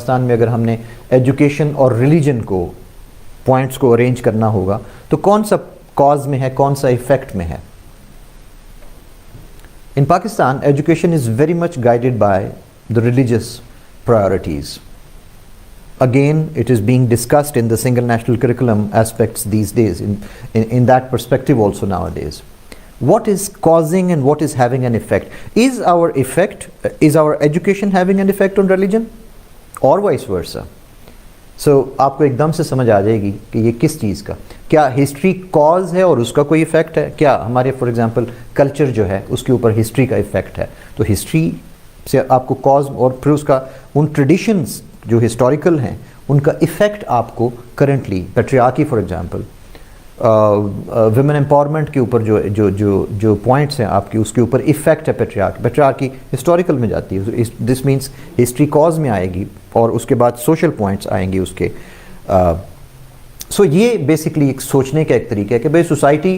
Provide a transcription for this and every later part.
पाकिस्तान में अगर हमने एजुकेशन और रिलीजन को पॉइंट्स को अरेंज करना होगा तो कौन सा कॉज में है, कौन सा इफेक्ट में है? In Pakistan, education is very much guided by the religious priorities. Again, it is being discussed in the single national curriculum aspects these days, in that perspective also nowadays. What is causing and what is having an effect? Is our education having an effect on religion or vice versa? So, आपको एकदम से समझ आ जाएगी कि ये किस चीज़ का, क्या हिस्ट्री कॉज है और उसका कोई इफेक्ट है, क्या हमारे फॉर एग्जांपल कल्चर जो है उसके ऊपर हिस्ट्री का इफेक्ट है। तो हिस्ट्री से आपको कॉज और फिर उसका उन ट्रेडिशंस जो हिस्टोरिकल हैं उनका इफेक्ट आपको currently patriarchy for example women empowerment के ऊपर जो पॉइंट्स हैं आपकी उसके ऊपर इफेक्ट है। पैट्रियार्की हिस्टोरिकल में जाती है, दिस मीन्स हिस्ट्री कॉज में आएगी और उसके बाद सोशल पॉइंट्स आएंगे उसके। सो ये बेसिकली एक सोचने का एक तरीका है कि भाई सोसाइटी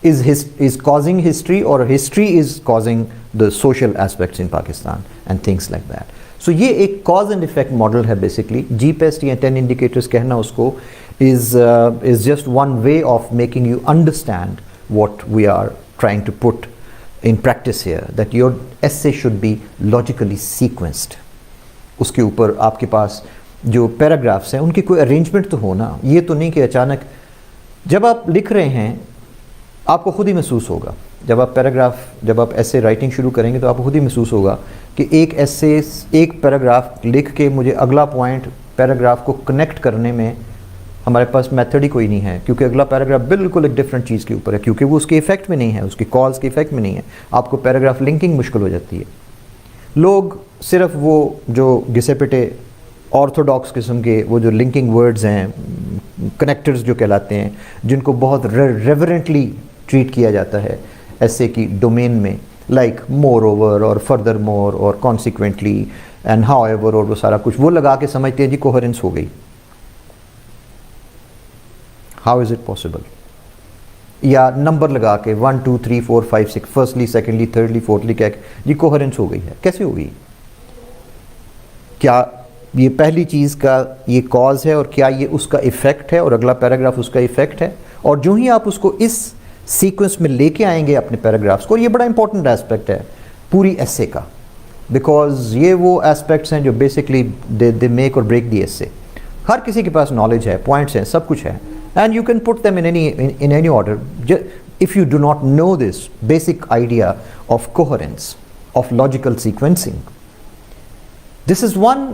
इज कॉजिंग हिस्ट्री और history is causing the social aspects in Pakistan and things like that. So ये एक कॉज एंड इफेक्ट मॉडल है बेसिकली। जीपेस्ट या 10 इंडिकेटर्स कहना उसको is just one way of making you understand what we are trying to put in practice here, that your essay should be logically sequenced. उसके ऊपर आपके पास जो पैराग्राफ्स हैं उनकी कोई अरेंजमेंट तो हो ना, ये तो नहीं कि अचानक जब आप लिख रहे हैं आपको खुद ही महसूस होगा, जब आप ऐसे राइटिंग शुरू करेंगे तो आपको खुद ही महसूस होगा कि एक पैराग्राफ लिख के मुझे अगला पॉइंट पैराग्राफ को कनेक्ट करने में हमारे पास मेथड ही कोई नहीं है, क्योंकि अगला पैराग्राफ बिल्कुल एक डिफरेंट चीज़ के ऊपर है, क्योंकि वो उसके इफेक्ट में नहीं है, उसकी कॉज के इफेक्ट में नहीं है। आपको पैराग्राफ लिंकिंग मुश्किल हो जाती है। लोग सिर्फ वो जो घिसे पिटे ऑर्थोडॉक्स किस्म के वो जो लिंकिंग वर्ड्स हैं, कनेक्टर्स जो कहलाते हैं, जिनको बहुत रेवरेंटली ट्रीट किया जाता है ऐसे की डोमेन में, लाइक मोर ओवर और फर्दर मोर और कॉन्सिक्वेंटली एंड हाउ एवर और वो सारा कुछ वो लगा के समझते हैं जी कोहेरेंस हो गई। How is it possible? या नंबर लगा के 1 2 3 4 5 6 फर्स्टली सेकेंडली थर्डली फोर्थली कह के जी कोहेरेंस हो गई है। कैसे हो गई? क्या ये पहली चीज़ का ये कॉज है और क्या ये उसका इफेक्ट है और अगला पैराग्राफ उसका इफेक्ट है? और जो ही आप उसको इस सीक्वेंस में लेके आएंगे अपने पैराग्राफ्स को, ये बड़ा इंपॉर्टेंट एस्पेक्ट है पूरी एसे का, बिकॉज ये वो एस्पेक्ट्स हैं जो बेसिकली दे मेक और ब्रेक दी एसे। हर किसी के पास नॉलेज है, पॉइंट्स हैं, सब कुछ है, and you can put them in any order. If you do not know this basic idea of coherence, of logical sequencing, this is one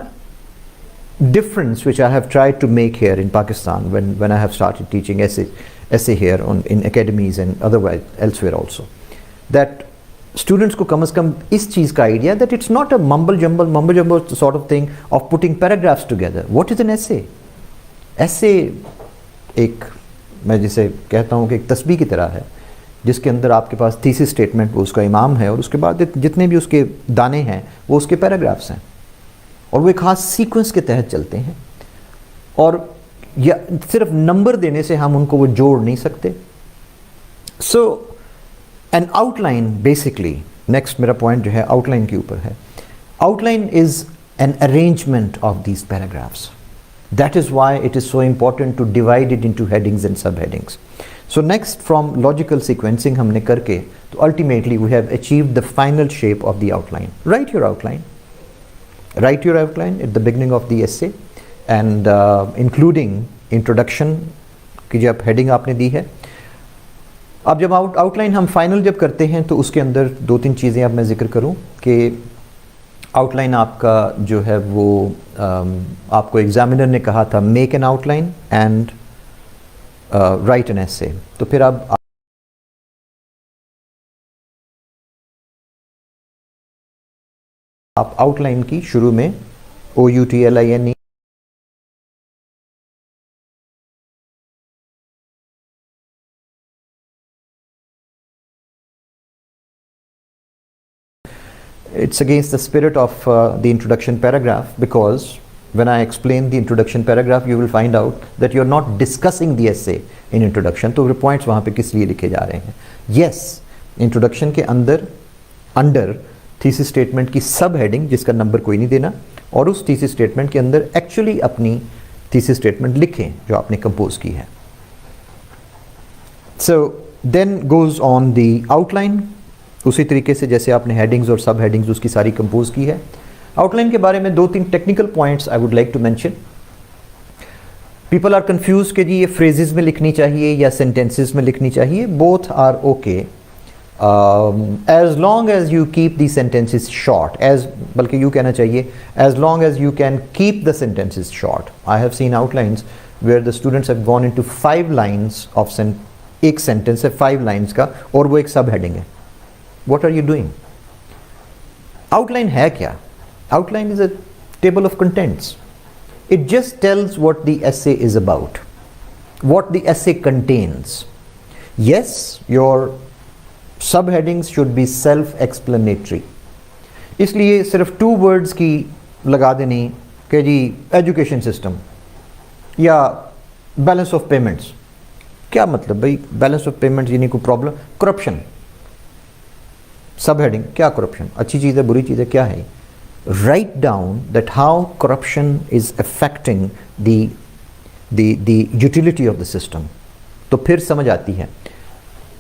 difference which I have tried to make here in Pakistan when I have started teaching essay here in academies and otherwise elsewhere also, that students को कम से कम इस चीज़ का idea that it's not a mumble jumble sort of thing of putting paragraphs together. What is an essay? Essay एक मैं जिसे कहता हूँ कि एक तस्बीह की तरह है, जिसके अंदर आपके पास थीसिस स्टेटमेंट वो उसका इमाम है और उसके बाद जितने भी उसके दाने हैं वो उसके पैराग्राफ्स हैं और वो एक खास सीक्वेंस के तहत चलते हैं, और या सिर्फ नंबर देने से हम उनको वो जोड़ नहीं सकते। सो एन आउटलाइन बेसिकली, नेक्स्ट मेरा पॉइंट जो है आउटलाइन के ऊपर है। Outline is an arrangement of these paragraphs. That is why it is so important to divide it into headings and subheadings. So next, from logical sequencing हमने करके तो ultimately we have achieved the final shape of the outline. Write your outline. Write your outline at the beginning of the essay and including introduction की जब heading आपने दी है। अब जब outline हम final जब करते हैं तो उसके अंदर 2-3 चीज़ें अब मैं जिक्र करूँ कि आउटलाइन आपका जो है वो आपको एग्जामिनर ने कहा था make an outline and right an essay. तो फिर आप आउटलाइन की शुरू में OUTLINE it's against the spirit of the introduction paragraph, because when I explain the introduction paragraph you will find out that you're not discussing the essay in introduction. तो points वहाँ पे किस लिए लिखे जा रहे हैं? Yes, introduction के अंदर थीसिस स्टेटमेंट की सब हेडिंग जिसका नंबर कोई नहीं देना, और उस थीसिस स्टेटमेंट के अंदर एक्चुअली अपनी थीसिस स्टेटमेंट लिखें जो आपने कंपोज की है. So then goes on the outline. उसी तरीके से जैसे आपने हेडिंग्स और सब हेडिंग्स उसकी सारी कंपोज की है. आउटलाइन के बारे में 2-3 technical points I would like to mention. People are confused कि जी ये फ्रेजेस में लिखनी चाहिए या सेंटेंसेस में लिखनी चाहिए. Both are okay as long as you keep the sentences short, as बल्कि you कहना चाहिए as long as you can keep the sentences short. I have seen outlines where the students have gone into 5 lines of एक sentence है 5 lines का और वो एक सब heading है. What are you doing? Outline है क्या? Outline is a table of contents. It just tells what the essay is about, what the essay contains. Yes, your subheadings should be self-explanatory. इसलिए सिर्फ 2 words की लगा देनी कि जी education system या balance of payments. क्या मतलब भाई बैलेंस ऑफ पेमेंट्स यानी कोई प्रॉब्लम? करप्शन. सब हेडिंग क्या करप्शन? अच्छी चीज़ है बुरी चीज़ है क्या है? Write down that how corruption is affecting the utility of the system. तो फिर समझ आती है.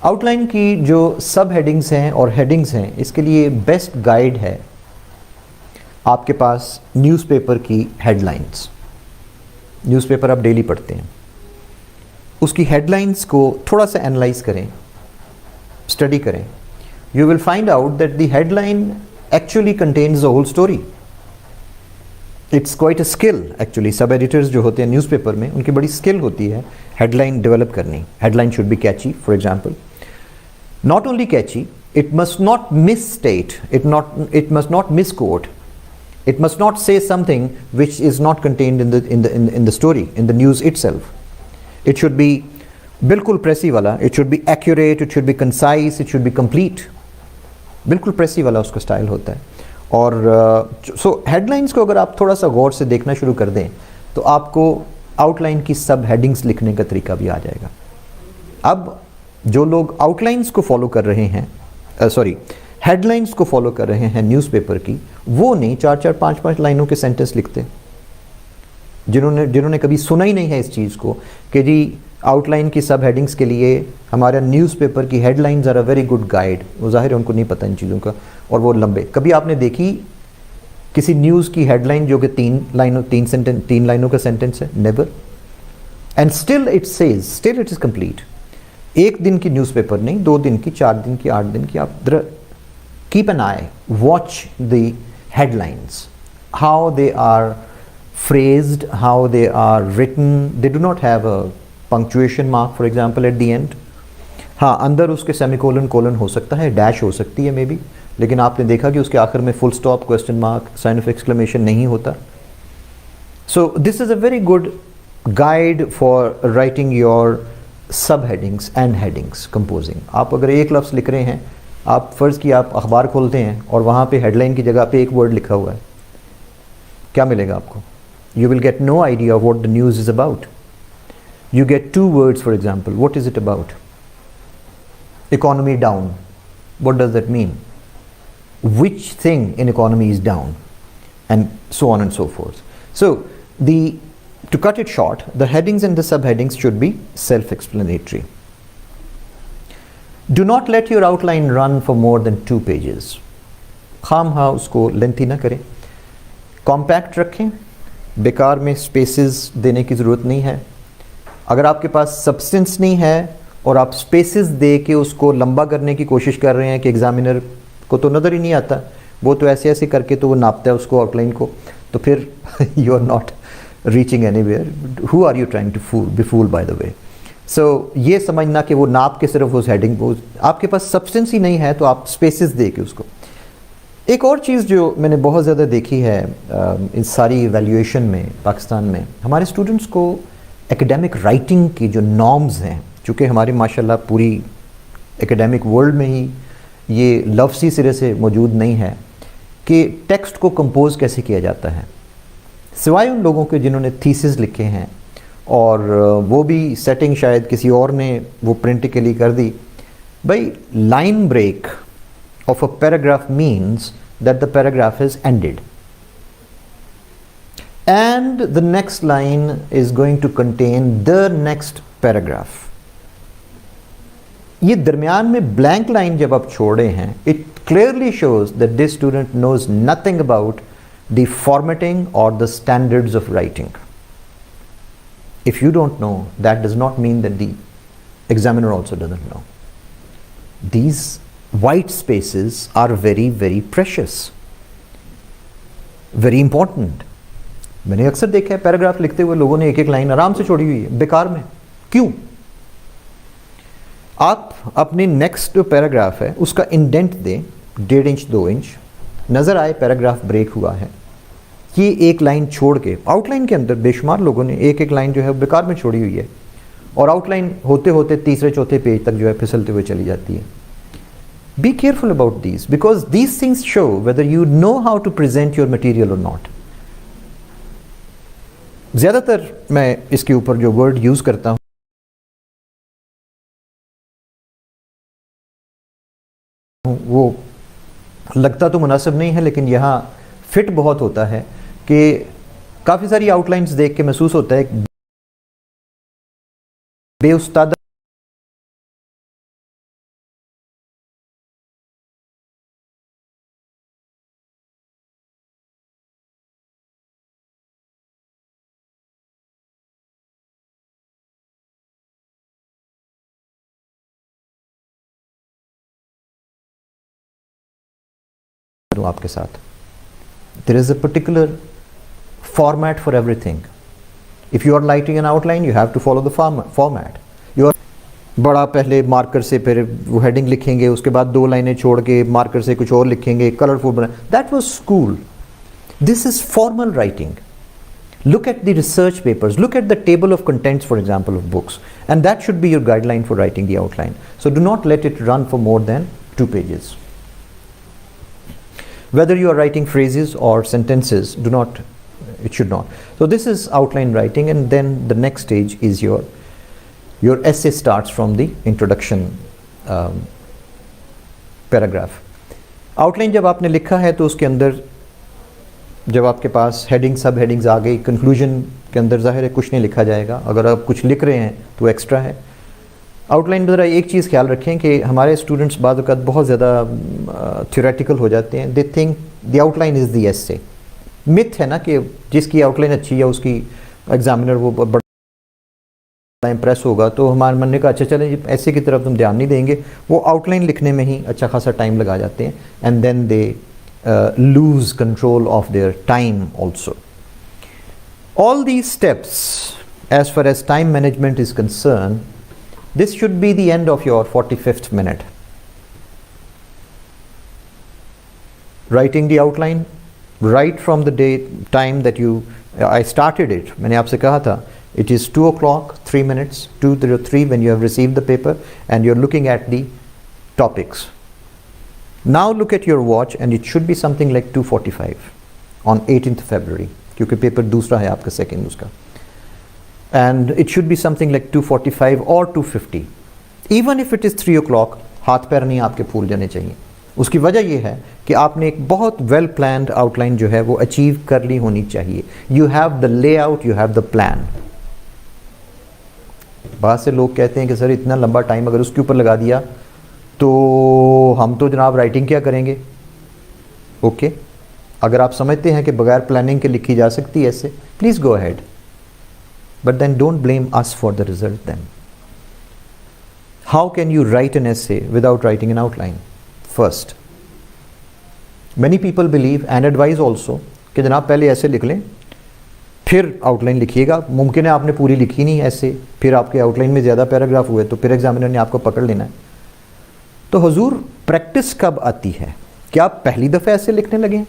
आउटलाइन की जो सब हेडिंग्स हैं और हेडिंग्स हैं इसके लिए बेस्ट गाइड है आपके पास न्यूज़पेपर की हेडलाइंस. न्यूज़पेपर आप डेली पढ़ते हैं, उसकी हेडलाइंस को थोड़ा सा एनालाइज करें, स्टडी करें. You will find out that the headline actually contains the whole story. It's quite a skill actually. Sub editors जो होते हैं न्यूज़पेपर में उनकी बड़ी स्किल होती है हेडलाइन डेवलप करनी. Headline should be catchy. For example, not only catchy, it must not misstate, it must not misquote, it must not say something which is not contained in the story, in the news itself. It should be बिल्कुल प्रेसी वाला, it should be accurate, it should be concise, it should be complete. बिल्कुल प्रेसी वाला उसका style होता है. और सो headlines को अगर आप थोड़ा सा गौर से देखना शुरू कर दें तो आपको आउटलाइन की सब हेडिंग्स लिखने का तरीका भी आ जाएगा. अब जो लोग आउटलाइंस को फॉलो कर रहे हैं, हेडलाइंस को फॉलो कर रहे हैं न्यूज़पेपर की, वो नहीं 4-4 5-5 लाइनों के सेंटेंस लिखते. जिन्होंने कभी सुना ही नहीं है इस चीज़ को कि जी आउटलाइन की सब हेडिंग्स के लिए हमारा न्यूज़पेपर की headlines are a very good guide. वो जाहिर है उनको नहीं पता इन चीज़ों का. और वो लंबे, कभी आपने देखी किसी न्यूज़ की हेडलाइन जो कि 3 लाइनों का सेंटेंस है? Never. And still it says, still it is complete. 1 दिन की न्यूज़पेपर नहीं, 2 दिन की, 4 दिन की, 8 दिन की. आप keep an eye, watch the headlines, how they are phrased, how they are written. They do not have a punctuation mark, for example, at the end. हाँ, अंदर उसके सेमीकोलन कोलन हो सकता है, डैश हो सकती है मे बी, लेकिन आपने देखा कि उसके आखिर में full stop, question mark, sign of exclamation नहीं होता. So this is a very good guide for writing your sub headings and headings composing. आप अगर एक लफ्ज़ लिख रहे हैं, आप फ़र्ज़ की आप अखबार खोलते हैं और वहाँ पे हेडलाइन की जगह पे एक वर्ड लिखा हुआ है, क्या मिलेगा आपको? You will get no idea of what the news is about. You get 2 words, for example. What is it about? Economy down. What does that mean? Which thing in economy is down? And so on and so forth. So, to cut it short, the headings and the subheadings should be self-explanatory. Do not let your outline run for more than 2 pages. खामखा उसको lengthy ना करें. Compact रखें, बेकार में spaces देने की ज़रूरत नहीं है. अगर आपके पास सब्सटेंस नहीं है और आप स्पेसेस दे के उसको लंबा करने की कोशिश कर रहे हैं कि एग्जामिनर को तो नज़र ही नहीं आता, वो तो ऐसे ऐसे करके तो वो नापता है उसको आउटलाइन को, तो फिर you are not reaching anywhere. Who are you trying to be fool by the way? So ये समझना कि वो नाप के सिर्फ उस हेडिंग को, आपके पास सब्सटेंस ही नहीं है तो आप स्पेसेस दे के उसको. एक और चीज़ जो मैंने बहुत ज़्यादा देखी है इस सारी इवैल्यूएशन में पाकिस्तान में, हमारे स्टूडेंट्स को एकेडमिक राइटिंग की जो नॉर्म्स हैं, चूँकि हमारे माशाल्लाह पूरी एकेडमिक वर्ल्ड में ही ये लफ्ज़ी सिरे से मौजूद नहीं है कि टेक्स्ट को कंपोज कैसे किया जाता है, सिवाय उन लोगों के जिन्होंने थीसिस लिखे हैं और वो भी सेटिंग शायद किसी और ने वो प्रिंटिकली कर दी. भाई line break of a paragraph means that the paragraph is ended. And the next line is going to contain the next paragraph. ये दरमियान में blank line जब आप छोड़े हैं, it clearly shows that this student knows nothing about the formatting or the standards of writing. If you don't know, that does not mean that the examiner also doesn't know. These white spaces are very, very precious, very important. मैंने अक्सर देखा है paragraph लिखते हुए लोगों ने एक एक लाइन आराम से छोड़ी हुई है बेकार में. क्यों? आप अपने नेक्स्ट जो पैराग्राफ है उसका इंडेंट दें 1.5 इंच 2 इंच, नज़र आए पैराग्राफ ब्रेक हुआ है. ये एक लाइन छोड़ के आउटलाइन के अंदर बेशुमार लोगों ने एक एक लाइन जो है बेकार में छोड़ी हुई है और आउटलाइन होते होते तीसरे चौथे पेज तक जो है फिसलते हुए चली जाती है. Be careful about these because these things show whether you know how to present your material or not. ज़्यादातर मैं इसके ऊपर जो वर्ड यूज़ करता हूँ वो लगता तो मुनासिब नहीं है, लेकिन यहाँ फिट बहुत होता है कि काफ़ी सारी आउटलाइंस देख के महसूस होता है बेउस्ताद आपके साथ. There is a particular format for everything. If you are writing an outline, you have to follow the format. You are बड़ा पहले मार्कर से फिर वो हेडिंग लिखेंगे, उसके बाद 2 लाइनें छोड़ के मार्कर से कुछ और लिखेंगे, कलरफुल बना. That was school. This is formal writing. Look at the research papers. Look at the table of contents, for example, of books, and that should be your guideline for writing the outline. So do not let it run for more than 2 pages. Whether you are writing phrases or sentences, it should not. So this is outline writing, and then the next stage is your essay starts from the introduction paragraph. Outline जब आपने लिखा है तो उसके अंदर जब आपके पास heading सब हेडिंग्स आ गई, कंक्लूजन के अंदर जाहिर है कुछ नहीं लिखा जाएगा. अगर आप कुछ लिख रहे हैं तो एक्स्ट्रा है. आउटलाइन में ज़रा एक चीज़ ख्याल रखें कि हमारे स्टूडेंट्स बाद वक़्त बहुत ज़्यादा थियोरेटिकल हो जाते हैं. They think the outline is the essay. Myth है ना कि जिसकी आउटलाइन अच्छी है उसकी एग्जामिनर वो बड़ा इम्प्रेस होगा, तो हमारे मन ने कहा अच्छा चलें ऐसे की तरफ तुम ध्यान नहीं देंगे. वो आउटलाइन लिखने में ही अच्छा खासा टाइम लगा जाते हैं, and then they lose control of their time also. All these steps as far as time management is concern, this should be the end of your 45th minute. Writing the outline right from the time that I started it. मैंने आपसे कहा था it is 2 o'clock 3 minutes 2:03 when you have received the paper and you're looking at the topics. Now look at your watch and it should be something like 2:45 on 18th February क्योंकि paper दूसरा है आपका second उसका. And it should be something like 2:45 or 2:50. Even if it is 3 o'clock, हाथ पैर नहीं आपके फूल जाने चाहिए. उसकी वजह यह है कि आपने एक बहुत वेल प्लान्ड आउटलाइन जो है वो अचीव कर ली होनी चाहिए. You have the layout, you have the plan. बहुत से लोग कहते हैं कि सर इतना लंबा टाइम अगर उसके ऊपर लगा दिया तो हम तो जनाब राइटिंग क्या करेंगे. ओके, अगर आप समझते हैं कि बगैर प्लानिंग के लिखी जा सकती है ऐसे, please go ahead. But then don't blame us for the result then. How can you write an essay without writing an outline? First, many people believe and advise also कि जनाब पहले ऐसे लिख लें फिर आउटलाइन लिखिएगा. मुमकिन है आपने पूरी लिखी नहीं ऐसे, फिर आपके आउटलाइन में ज़्यादा पैराग्राफ हुए तो फिर एग्जामिनर ने आपको पकड़ लेना है. तो हुजूर प्रैक्टिस कब आती है? क्या आप पहली दफ़ा ऐसे लिखने लगे?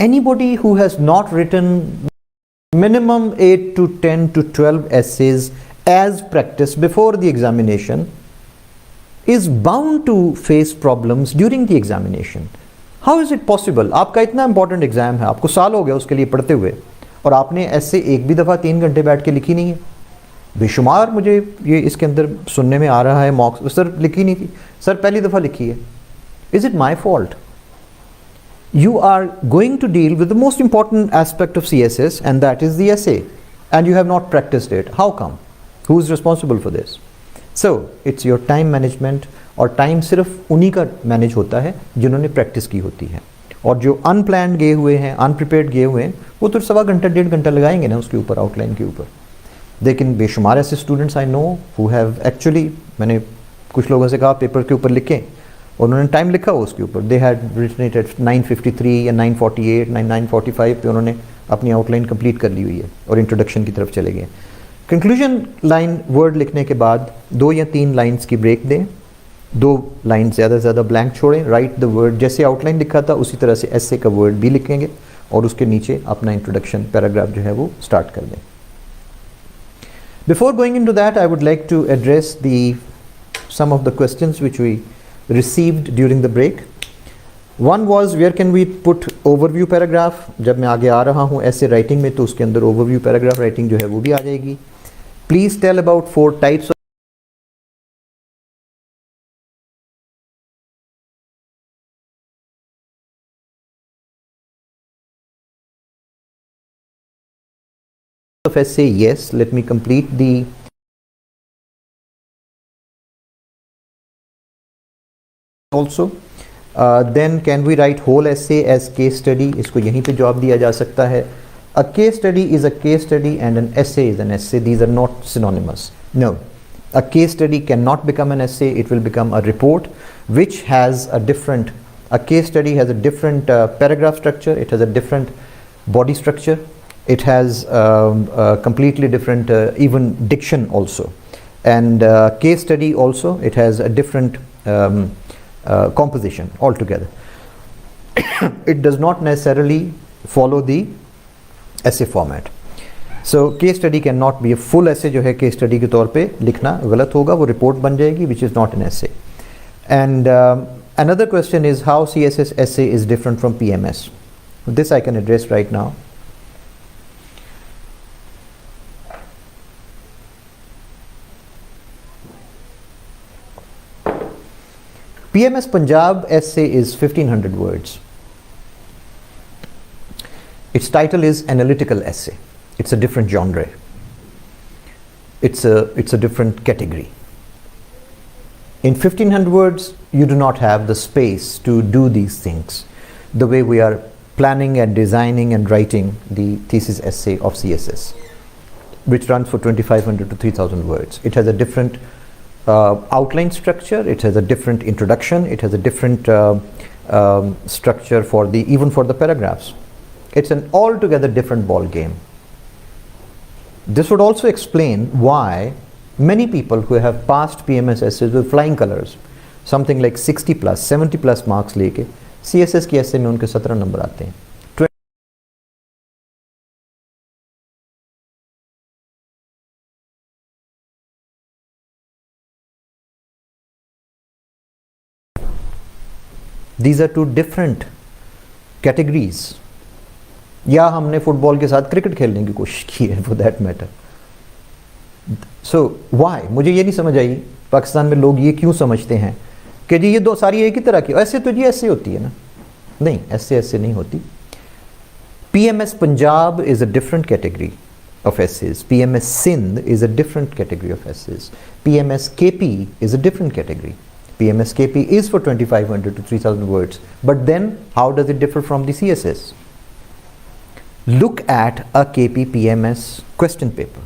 Anybody who has not written minimum 8 to 10 to 12 essays as practice before the examination is bound to face problems during the examination. How is it possible? आपका इतना important exam है, आपको साल हो गया उसके लिए पढ़ते हुए, और आपने ऐसे एक भी दफ़ा 3 घंटे बैठ के लिखी नहीं है. बेशुमार मुझे ये इसके अंदर सुनने में आ रहा है मॉक्स, सर लिखी नहीं थी, सर पहली दफ़ा लिखी है. Is it my fault? you are going to deal with the most important aspect of CSS, and that is the essay, and you have not practiced it. How come? Who is responsible for this? So it's your time management, और time सिर्फ उन्हीं का manage होता है जिन्होंने practice की होती है, और जो अनप्लान्ड गए हुए हैं, अनप्रिपेयर्ड गए हुए हैं, वो तो सवा घंटा 1.5 घंटा लगाएंगे ना उसके ऊपर, आउटलाइन के ऊपर. लेकिन बेशुमार ऐसे students I know who have actually, मैंने कुछ लोगों से कहा पेपर के ऊपर लिखें, उन्होंने टाइम लिखा हो उसके ऊपर, they had written it at 9:53 या 9:48, 9:45 पे उन्होंने अपनी आउटलाइन कंप्लीट कर ली हुई है और इंट्रोडक्शन की तरफ चले गए. कंक्लूजन लाइन वर्ड लिखने के बाद 2 या 3 लाइन्स की ब्रेक दें, 2 लाइन ज़्यादा से ज़्यादा ब्लैंक छोड़ें, राइट द वर्ड जैसे आउटलाइन लिखा था उसी तरह से एसे का वर्ड भी लिखेंगे, और उसके नीचे अपना इंट्रोडक्शन पैराग्राफ जो है वो स्टार्ट कर दें. Before going into that, I would like to address some of the questions which we received during the break. One was, where can we put overview paragraph? जब मैं आगे आ रहा हूँ ऐसे राइटिंग में, तो उसके अंदर overview paragraph राइटिंग जो है वो भी आ जाएगी. Please tell about 4 types of essay. Yes, let me complete the also. Then can we write whole essay as case study? इसको यहीं पे जवाब दिया जा सकता है. A case study is a case study and an essay is an essay. These are not synonymous. No, a case study cannot become an essay. It will become a report which has a different, a case study has a different paragraph structure, it has a different body structure, it has a completely different even diction also, and case study also, it has a different composition altogether. It does not necessarily follow the essay format. So case study cannot be a full essay जो है case study के तौर पे लिखना गलत होगा, वो report बन जाएगी which is not an essay. And another question is how CSS essay is different from PMS. This I can address right now. PMS Punjab essay is 1500 words. Its title is analytical essay. It's a different genre. It's a different category. In 1500 words, you do not have the space to do these things the way we are planning and designing and writing the thesis essay of CSS, which runs for 2500 to 3000 words. It has a different outline structure, it has a different introduction, it has a different structure for even for the paragraphs. It's an altogether different ball game. This would also explain why many people who have passed PMS essays with flying colors, something like 60 plus, 70 plus marks लेके CSS की essay में उनके 17 number आते हैं. These are 2 different categories. या हमने football के साथ क्रिकेट खेलने की कोशिश की है for that matter. So why? मुझे ये नहीं समझ आई पाकिस्तान में लोग ये क्यों समझते हैं कि जी ये 2 सारी एक ही तरह की, ऐसे तो जी ऐसे होती है ना. नहीं, ऐसे नहीं होती. PMS Punjab is a different category of essays. PMS Sindh is a different category of essays. PMS KP is a different category. PMS KP is for 2500 to 3000 words. But then how does it differ from the CSS? Look at a KP PMS question paper.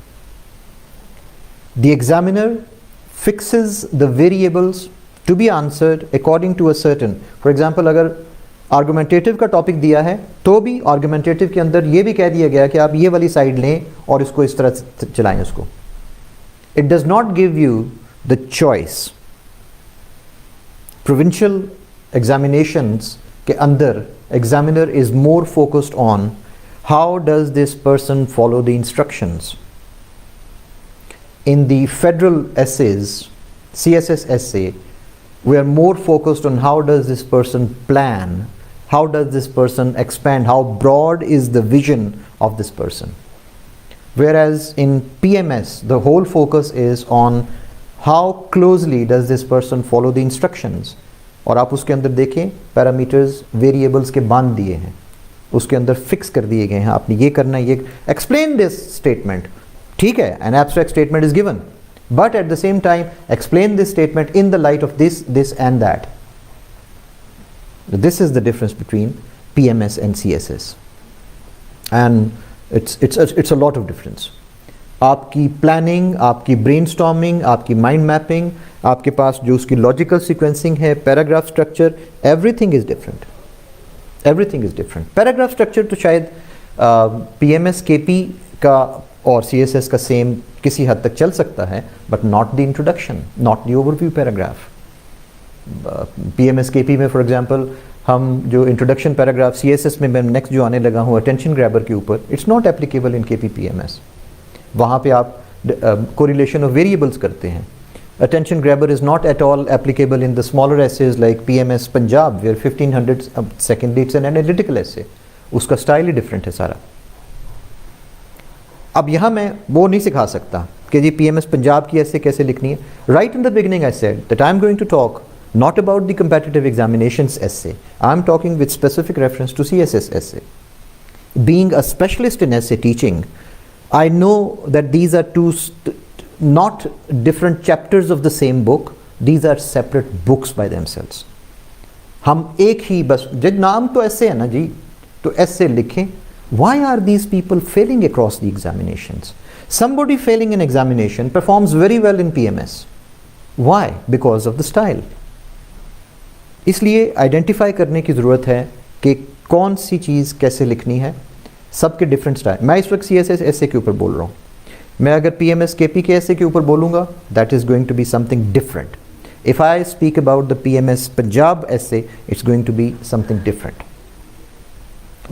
The examiner fixes the variables to be answered according to a certain, for example, अगर argumentative का topic दिया है तो भी argumentative के अंदर ये भी कह दिया गया कि आप ये वाली side लें और इसको इस तरह चलाएं उसको. It does not give you the choice. Provincial examinations के अंदर examiner is more focused on how does this person follow the instructions. In the federal essays, CSS essay, we are more focused on how does this person plan, how does this person expand, how broad is the vision of this person. Whereas in PMS, the whole focus is on how closely does this person follow the instructions. और आप उसके अंदर देखें parameters variables के बांध दिए हैं, उसके अंदर फिक्स कर दिए गए हैं, आपने ये करना है, ये एक्सप्लेन दिस स्टेटमेंट, ठीक है, an abstract statement is given, but at the same time explain this statement in the light of this and that. This is the difference between PMS and CSS, and it's a lot of difference. आपकी planning, आपकी brainstorming, आपकी mind mapping, आपके पास जो उसकी logical sequencing है, paragraph structure, everything is different, everything is different. Paragraph structure तो शायद PMS KP का और CSS का सेम किसी हद तक चल सकता है, but not the introduction, not the overview paragraph. PMS KP में फॉर एग्जांपल हम जो इंट्रोडक्शन पैराग्राफ CSS में मैं नेक्स्ट जो आने लगा हूँ अटेंशन ग्रैबर के ऊपर, it's not applicable in KP PMS. वहाँ पे आप कोरिलेशन ऑफ वेरिएबल्स करते हैं. Attention grabber is not at all applicable in the smaller essays like PMS Punjab where 1500 second it's an analytical essay, उसका स्टाइल ही different है सारा. अब यहाँ मैं वो नहीं सिखा सकता कि जी PMS पंजाब की ऐसे कैसे लिखनी है. Right in the beginning I said that I am going to talk not about the competitive examinations essay. I'm talking with specific reference to CSS essay. Being a specialist in essay teaching, I know that these are not different chapters of the same book. These are separate books by themselves. हम एक ही बस जब नाम तो ऐसे है ना जी, तो ऐसे लिखें. Why are these people failing across the examinations? Somebody failing an examination performs very well in PMS. Why? Because of the style. इसलिए आइडेंटिफाई करने की ज़रूरत है कि कौन सी चीज़ कैसे लिखनी है. सबके डिफरेंट स्टाइल. मैं इस वक्त CSS ऐसे के ऊपर बोल रहा हूँ, मैं अगर PMS KP के ऐसे के ऊपर बोलूँगा that is going to be something different. If I speak about the PMS Punjab essay, it's going to be something different,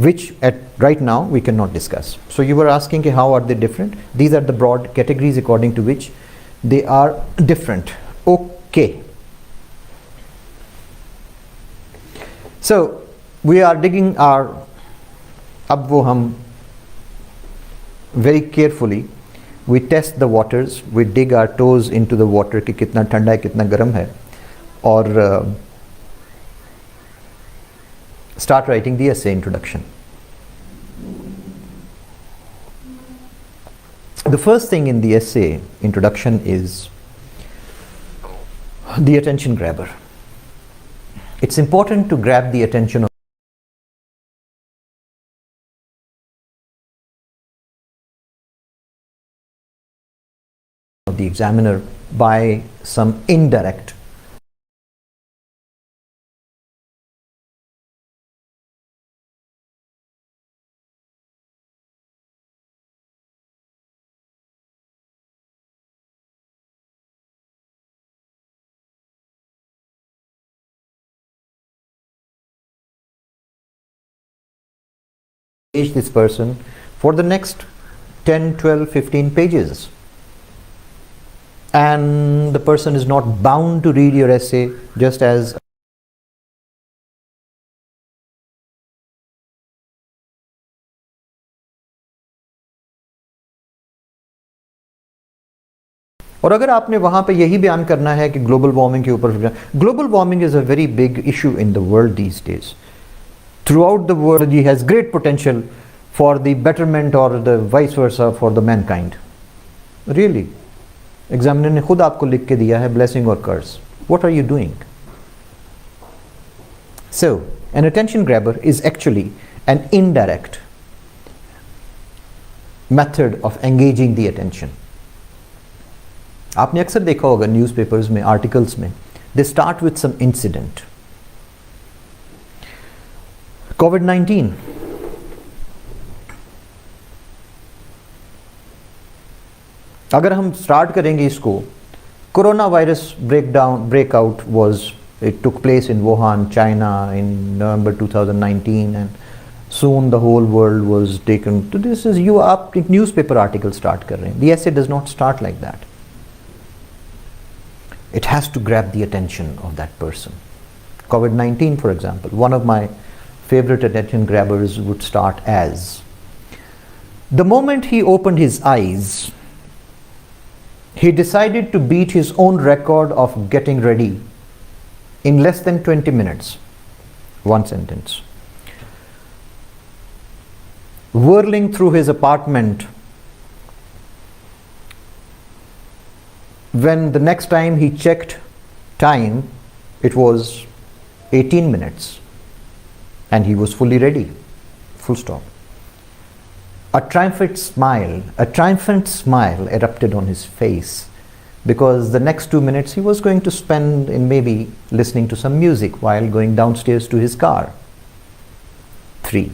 which at right now we cannot discuss. So you were asking how are they different? These are the broad categories according to which they are different. Okay. So we are digging our, अब वो हम very carefully we test the waters, we dig our toes into the water कि कितना ठंडा है कितना गर्म है, और start writing the essay introduction. The first thing in the essay introduction is the attention grabber. It's important to grab the attention of the examiner by some indirect engage this person for the next 10, 12, 15 pages, and the person is not bound to read your essay just as और अगर आपने वहाँ पे यही बयान करना है कि ग्लोबल वार्मिंग के ऊपर, global warming is a very big issue in the world these days. Throughout the world, he has great potential for the betterment or the vice versa for the mankind. Really, examiner ने खुद आपको लिख के दिया है blessing or curse. What are you doing? So, an attention grabber is actually an indirect method of engaging the attention. आपने अक्सर देखा होगा न्यूज़पेपर्स में, आर्टिकल्स में, they start with some incident. COVID-19, अगर हम स्टार्ट करेंगे इसको, corona virus breakout was, it took place in Wuhan, China in November 2019, and soon the whole world was taken to this. Is you आप एक newspaper article start कर रहे हैं. The essay does not start like that. It has to grab the attention of that person. COVID-19, for example, one of my favorite attention grabbers would start as, the moment he opened his eyes, he decided to beat his own record of getting ready in less than 20 minutes. One sentence. Whirling through his apartment, when the next time he checked time, it was 18 minutes and he was fully ready. Full stop. A triumphant smile erupted on his face, because the next 2 minutes he was going to spend in maybe listening to some music while going downstairs to his car. 3.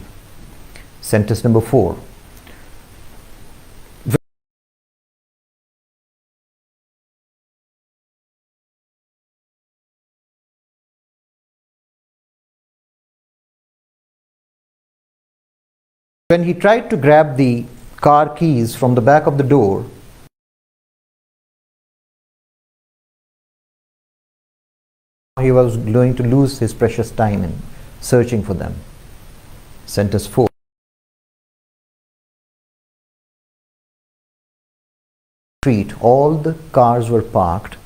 Sentence number 4. When he tried to grab the car keys from the back of the door, he was going to lose his precious time in searching for them. Sentence 4. Street, all the cars were parked.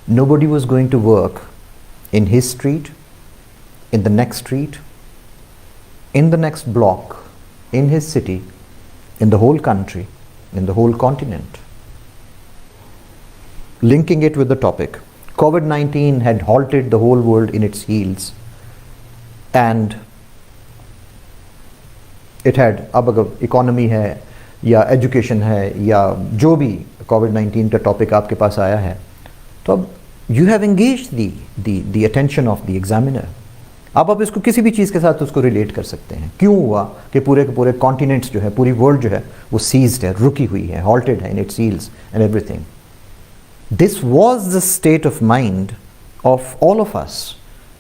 Nobody was going to work in his street, in the next street, in the next block, in his city, in the whole country, in the whole continent. Linking it with the topic, COVID-19 had halted the whole world in its heels, and it had, अब अगर economy है या education है या जो भी कोविड-19 का topic आपके पास आया है, तो अब you have engaged the attention of the examiner. आप इसको किसी भी चीज़ के साथ उसको रिलेट कर सकते हैं. क्यों हुआ कि पूरे के पूरे कॉन्टिनेंट्स जो है, पूरी वर्ल्ड जो है वो सीज्ड है, रुकी हुई है, हॉल्टेड है in its heels and everything. This was the state of mind of all of us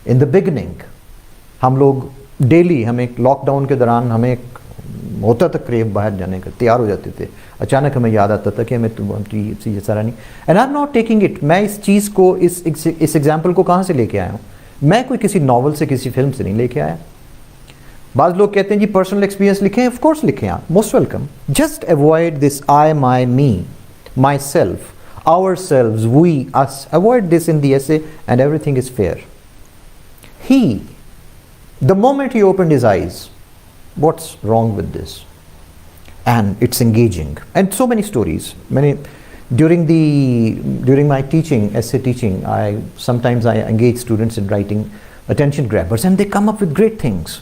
in the beginning. हम लोग डेली, हमें लॉकडाउन के दौरान हमें होता था क्रेव बाहर जाने का, तैयार हो जाते थे. अचानक हमें याद आता था कि हमें तो ये सारा नहीं. And I am not taking it. मैं इस चीज़ को, इस एग्जाम्पल को कहाँ से लेके आया हूँ? मैं कोई किसी नॉवल से, किसी फिल्म से नहीं लेके आया. बाज़ लोग कहते हैं जी पर्सनल एक्सपीरियंस लिखें. ऑफ कोर्स लिखें आप, most welcome. Just avoid this I, my, me, myself, ourselves, we, us. Avoid this in the essay and everything is fair. He, the moment he opened his eyes, what's wrong with this? And it's engaging. And so many stories. During my teaching, essay teaching, sometimes I engage students in writing attention grabbers, and they come up with great things.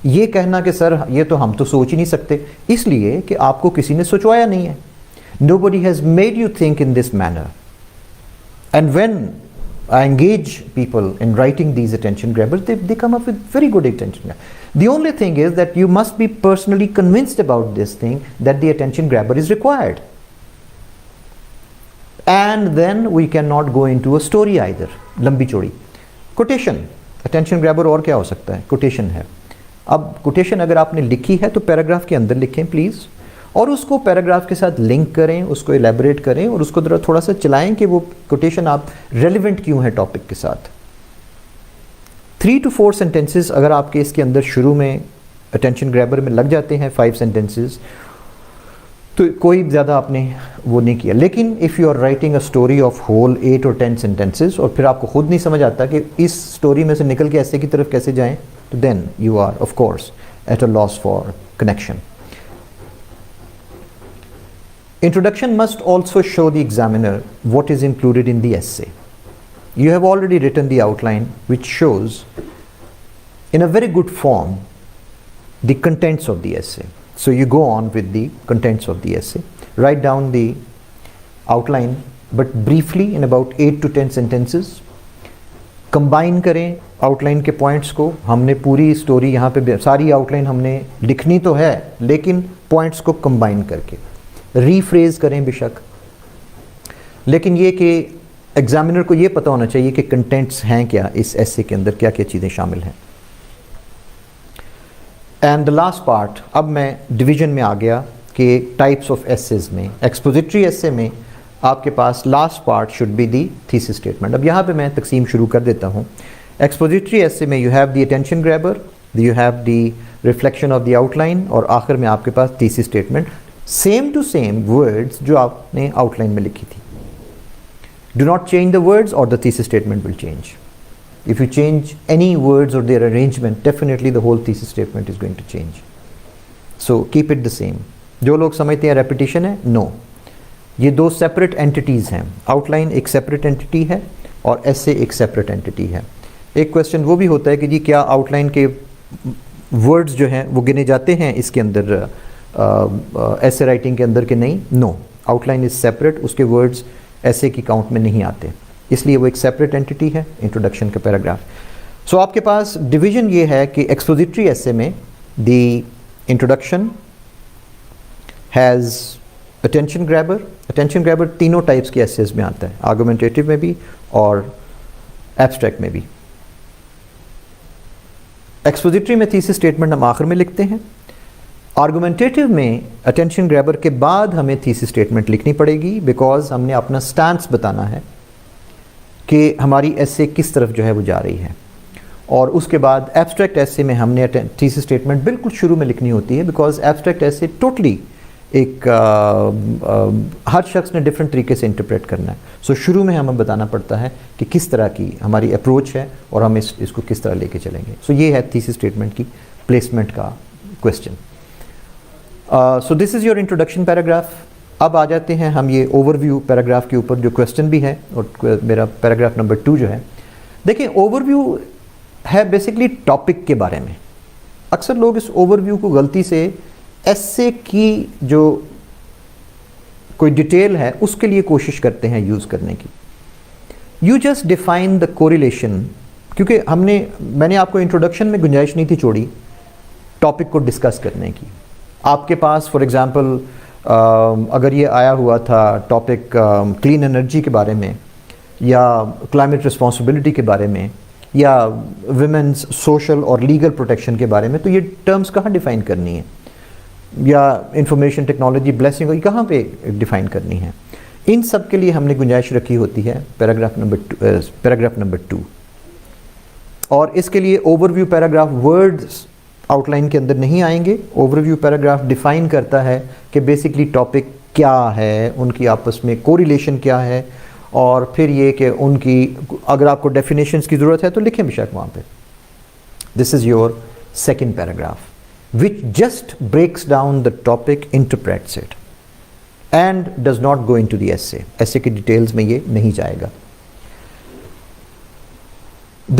ये कहना कि sir ये तो हम तो सोच ही नहीं सकते, इसलिए कि आपको किसी ने सोचवाया नहीं है. Nobody has made you think in this manner. And when I engage people in writing these attention grabbers, they come up with very good attention grabbers. The only thing is that you must be personally convinced about this thing, that the attention grabber is required. And then we cannot go into a story either. लंबी चौड़ी quotation, attention grabber और क्या हो सकता है? Quotation है. अब quotation अगर आपने लिखी है तो पैराग्राफ के अंदर लिखें प्लीज़, और उसको पैराग्राफ के साथ लिंक करें, उसको एलैबोरेट करें और उसको थोड़ा सा चलाएं कि वो कोटेशन आप रेलिवेंट क्यों है टॉपिक के साथ. 3 to 4 सेंटेंसेस अगर आपके इसके अंदर शुरू में अटेंशन ग्रैबर में लग जाते हैं, 5 सेंटेंसेस, तो कोई ज़्यादा आपने वो नहीं किया. लेकिन if you are writing a story of whole 8 or 10 sentences और फिर आपको खुद नहीं समझ आता कि इस स्टोरी में से निकल के ऐसे की तरफ कैसे जाएं, तो then you are of course at a loss for connection. Introduction must also show the examiner what is included in the essay. You have already written the outline, which shows in a very good form the contents of the essay. So you go on with the contents of the essay. Write down the outline, but briefly in about 8 to 10 sentences. Combine करें outline के points को. हमने पूरी story यहाँ पे सारी outline हमने लिखनी तो है, लेकिन points को combine करके रीफ्रेज करें बेशक, लेकिन ये कि एग्जामिनर को ये पता होना चाहिए कि कंटेंट्स हैं क्या, इस एसे के अंदर क्या क्या चीज़ें शामिल हैं. एंड द लास्ट पार्ट, अब मैं डिवीजन में आ गया कि टाइप्स ऑफ एसेज में, एक्सपोजिटरी एसे में आपके पास last part should be the thesis statement. अब यहाँ पे मैं तकसीम शुरू कर देता हूँ. एक्सपोजिटरी एसे में you have the attention grabber, you have the reflection of the outline, और आखिर में आपके पास thesis statement. Same to same words जो आपने आउटलाइन में लिखी थी. Do not change the words और the thesis statement will change. If you change any words or their arrangement, definitely the whole thesis statement is going to change. So keep it the same. जो लोग समझते हैं repetition है, no. ये दो separate entities हैं. Outline एक separate entity है और essay एक separate entity है. एक क्वेश्चन वो भी होता है कि जी क्या आउटलाइन के वर्ड्स जो हैं वो गिने जाते हैं इसके अंदर ऐसे राइटिंग के अंदर के नहीं? नो, आउटलाइन इज सेपरेट, उसके वर्ड्स ऐसे की काउंट में नहीं आते, इसलिए वो एक सेपरेट एंटिटी है इंट्रोडक्शन का पैराग्राफ. सो आपके पास डिवीजन ये है कि एक्सपोजिटरी ऐसे में the introduction has attention grabber तीनों टाइप्स के एसेज में आता है, आर्गुमेंटेटिव में भी और एब्स्ट्रैक्ट में भी. एक्सपोजिटरी में थीसिस स्टेटमेंट हम आखिर में लिखते हैं. आर्गुमेंटेटिव में अटेंशन ग्रैबर के बाद हमें थीसिस स्टेटमेंट लिखनी पड़ेगी, बिकॉज हमने अपना स्टैंस बताना है कि हमारी ऐसे किस तरफ जो है वो जा रही है. और उसके बाद एब्स्ट्रैक्ट ऐसे में हमने थीसिस स्टेटमेंट बिल्कुल शुरू में लिखनी होती है, बिकॉज एब्स्ट्रैक्ट ऐसे टोटली एक हर शख्स ने डिफरेंट तरीके से इंटरप्रेट करना है. सो शुरू में हमें बताना पड़ता है कि किस तरह की हमारी अप्रोच है और हम इसको किस तरह लेके चलेंगे. सो ये है थीसिस स्टेटमेंट की प्लेसमेंट का question. So this is your introduction paragraph. अब आ जाते हैं हम ये ओवरव्यू पैराग्राफ के ऊपर, जो क्वेश्चन भी है और मेरा पैराग्राफ नंबर 2 जो है. देखिए, ओवरव्यू है बेसिकली टॉपिक के बारे में. अक्सर लोग इस ओवरव्यू को गलती से ऐसे की जो कोई डिटेल है उसके लिए कोशिश करते हैं यूज़ करने की. You just define the correlation, क्योंकि मैंने आपको इंट्रोडक्शन में गुंजाइश नहीं थी छोड़ी टॉपिक को डिस्कस करने की. आपके पास फॉर एग्जांपल अगर ये आया हुआ था टॉपिक क्लीन एनर्जी के बारे में या क्लाइमेट रिस्पॉन्सिबिलिटी के बारे में या विमेंस सोशल और लीगल प्रोटेक्शन के बारे में, तो ये टर्म्स कहाँ डिफ़ाइन करनी है, या इंफॉर्मेशन टेक्नोलॉजी ब्लेसिंग कहाँ पे डिफ़ाइन करनी है. इन सब के लिए हमने गुंजाइश रखी होती है पैराग्राफ नंबर 2. और इसके लिए ओवरव्यू पैराग्राफ वर्ड्स आउटलाइन के अंदर नहीं आएंगे. ओवरव्यू पैराग्राफ डिफ़ाइन करता है कि बेसिकली टॉपिक क्या है, उनकी आपस में कोरिलेशन क्या है, और फिर ये कि उनकी अगर आपको डेफिनेशंस की ज़रूरत है तो लिखें बेशक वहाँ पे. This is your second paragraph which just breaks down the topic, interprets it and does not go into the essay. Essay की details में ये नहीं जाएगा.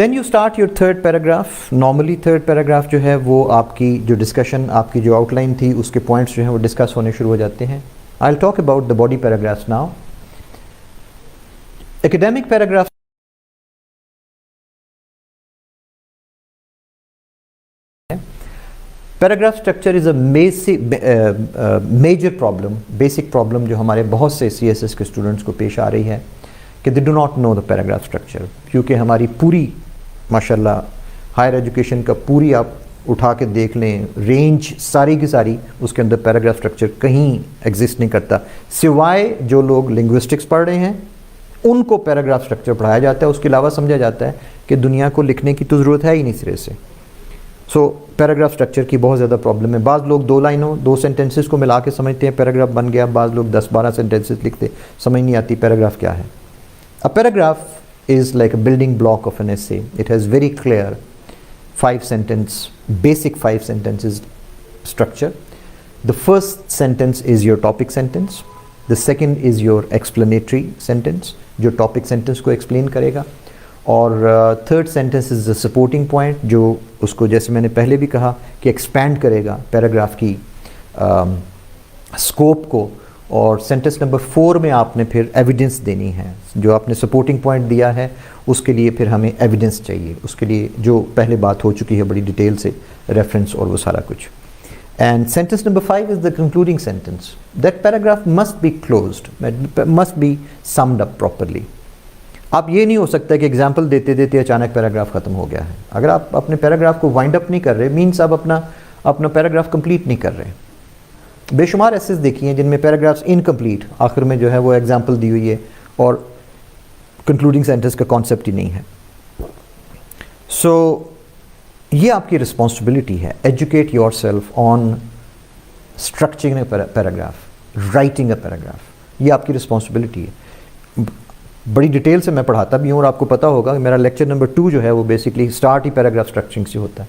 Then you start your third paragraph. Normally third paragraph जो है वो आपकी जो discussion, आपकी जो outline थी उसके points जो हैं वो discuss होने शुरू हो जाते हैं. I'll talk about the body paragraphs now. Academic paragraphs paragraph structure is a major problem, basic problem जो हमारे बहुत से CSS के स्टूडेंट्स को पेश आ रही है कि they do not know the paragraph structure. क्योंकि हमारी पूरी माशाल्लाह हायर एजुकेशन का पूरी आप उठा के देख लें रेंज सारी की सारी, उसके अंदर पैराग्राफ स्ट्रक्चर कहीं एग्जिस्ट नहीं करता, सिवाय जो लोग लिंग्विस्टिक्स पढ़ रहे हैं उनको पैराग्राफ स्ट्रक्चर पढ़ाया जाता है. उसके अलावा समझा जाता है कि दुनिया को लिखने की तो ज़रूरत है ही नहीं सिरे से. सो पैराग्राफ स्ट्रक्चर की बहुत ज़्यादा प्रॉब्लम है. बाज़ लोग 2 लाइनों 2 सेंटेंसेस को मिला के समझते हैं पैराग्राफ बन गया, बाज़ लोग 10-12 सेंटेंसेस लिखते, समझ नहीं आती पैराग्राफ क्या है. A paragraph is like a building block of an essay. It has very clear 5 sentence, basic 5 sentences structure. The first sentence is your topic sentence. The second is your explanatory sentence, जो topic sentence को explain करेगा. और third sentence is the supporting point, जो उसको जैसे मैंने पहले भी कहा कि एक्सपैंड करेगा पैराग्राफ की स्कोप को. और सेंटेंस नंबर 4 में आपने फिर एविडेंस देनी है. जो आपने सपोर्टिंग पॉइंट दिया है उसके लिए फिर हमें एविडेंस चाहिए, उसके लिए जो पहले बात हो चुकी है बड़ी डिटेल से, रेफरेंस और वो सारा कुछ. And sentence number 5 is the concluding sentence. That paragraph must be closed, must be summed up properly. आप ये नहीं हो सकता कि एग्जाम्पल देते देते अचानक पैराग्राफ ख़त्म हो गया है. अगर आप अपने पैराग्राफ को वाइंड अप नहीं कर रहे, मीन्स आप अपना पैराग्राफ कंप्लीट नहीं कर रहे. बेशुमार एसेस देखिए जिनमें पैराग्राफ्स इनकम्प्लीट, आखिर में जो है वो एग्जाम्पल दी हुई है और कंक्लूडिंग सेंटेंस का कॉन्सेप्ट ही नहीं है. सो ये आपकी रिस्पॉन्सिबिलिटी है. Educate your self on structuring a paragraph, writing a paragraph. ये आपकी रिस्पॉन्सिबिलिटी है. बड़ी डिटेल से मैं पढ़ाता भी हूँ और आपको पता होगा कि मेरा लेक्चर नंबर 2 जो है वो बेसिकली स्टार्ट ही पैराग्राफ स्ट्रक्चरिंग से होता है।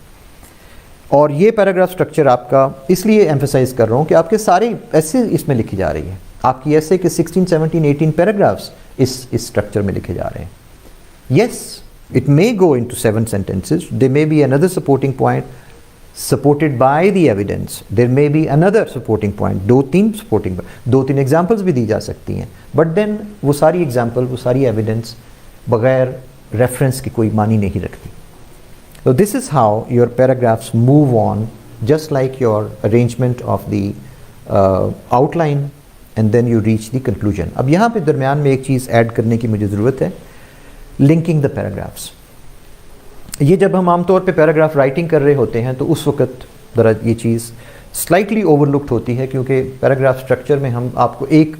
और ये पैराग्राफ स्ट्रक्चर आपका इसलिए एम्फेसाइज कर रहा हूँ कि आपके सारे ऐसे इसमें लिखी जा रही है, आपकी ऐसे के 16, 17, 18 पैराग्राफ्स इस स्ट्रक्चर में लिखे जा रहे हैं। Yes, it may go into 7 sentences, there may be another supporting point supported by the evidence, there may be another supporting point, 2-3 supporting point, 2-3 examples भी दी जा सकती हैं, but then वो सारी example, वो सारी evidence बगैर reference की कोई मानी नहीं रखती। So this is how your paragraphs move on, just like your arrangement of the outline, and then you reach the conclusion। अब यहाँ पे दरमियान में एक चीज़ ऐड करने की मुझे ज़रूरत है, लिंकिंग द पैराग्राफ्स। ये जब हम आमतौर पे पैराग्राफ राइटिंग कर रहे होते हैं तो उस वक्त ज़रा ये चीज़ स्लाइटली ओवरलुक्ड होती है, क्योंकि पैराग्राफ स्ट्रक्चर में हम आपको एक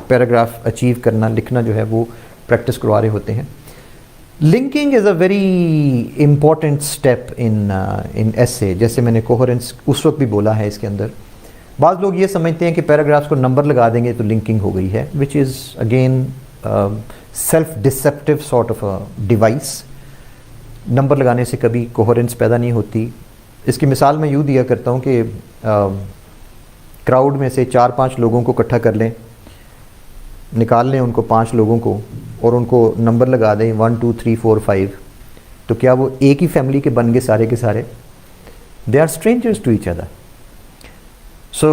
पैराग्राफ अचीव करना, लिखना जो है वो प्रैक्टिस करवा रहे होते हैं। Linking is a very important step in essay, जैसे मैंने कोहेरेंस उस वक्त भी बोला है इसके अंदर। बाज़ लोग ये समझते हैं कि पैराग्राफ्स को नंबर लगा देंगे तो लिंकिंग हो गई है, which is again self deceptive sort of a device. Number लगाने से कभी कोहेरेंस पैदा नहीं होती। इसकी मिसाल मैं यूँ दिया करता हूँ कि क्राउड में से 4-5 लोगों को इकट्ठा कर लें, निकाल लें उनको 5 लोगों को और उनको नंबर लगा दें 1 2 3 4 5, तो क्या वो एक ही फैमिली के बन गए सारे के सारे? They are strangers to each other. So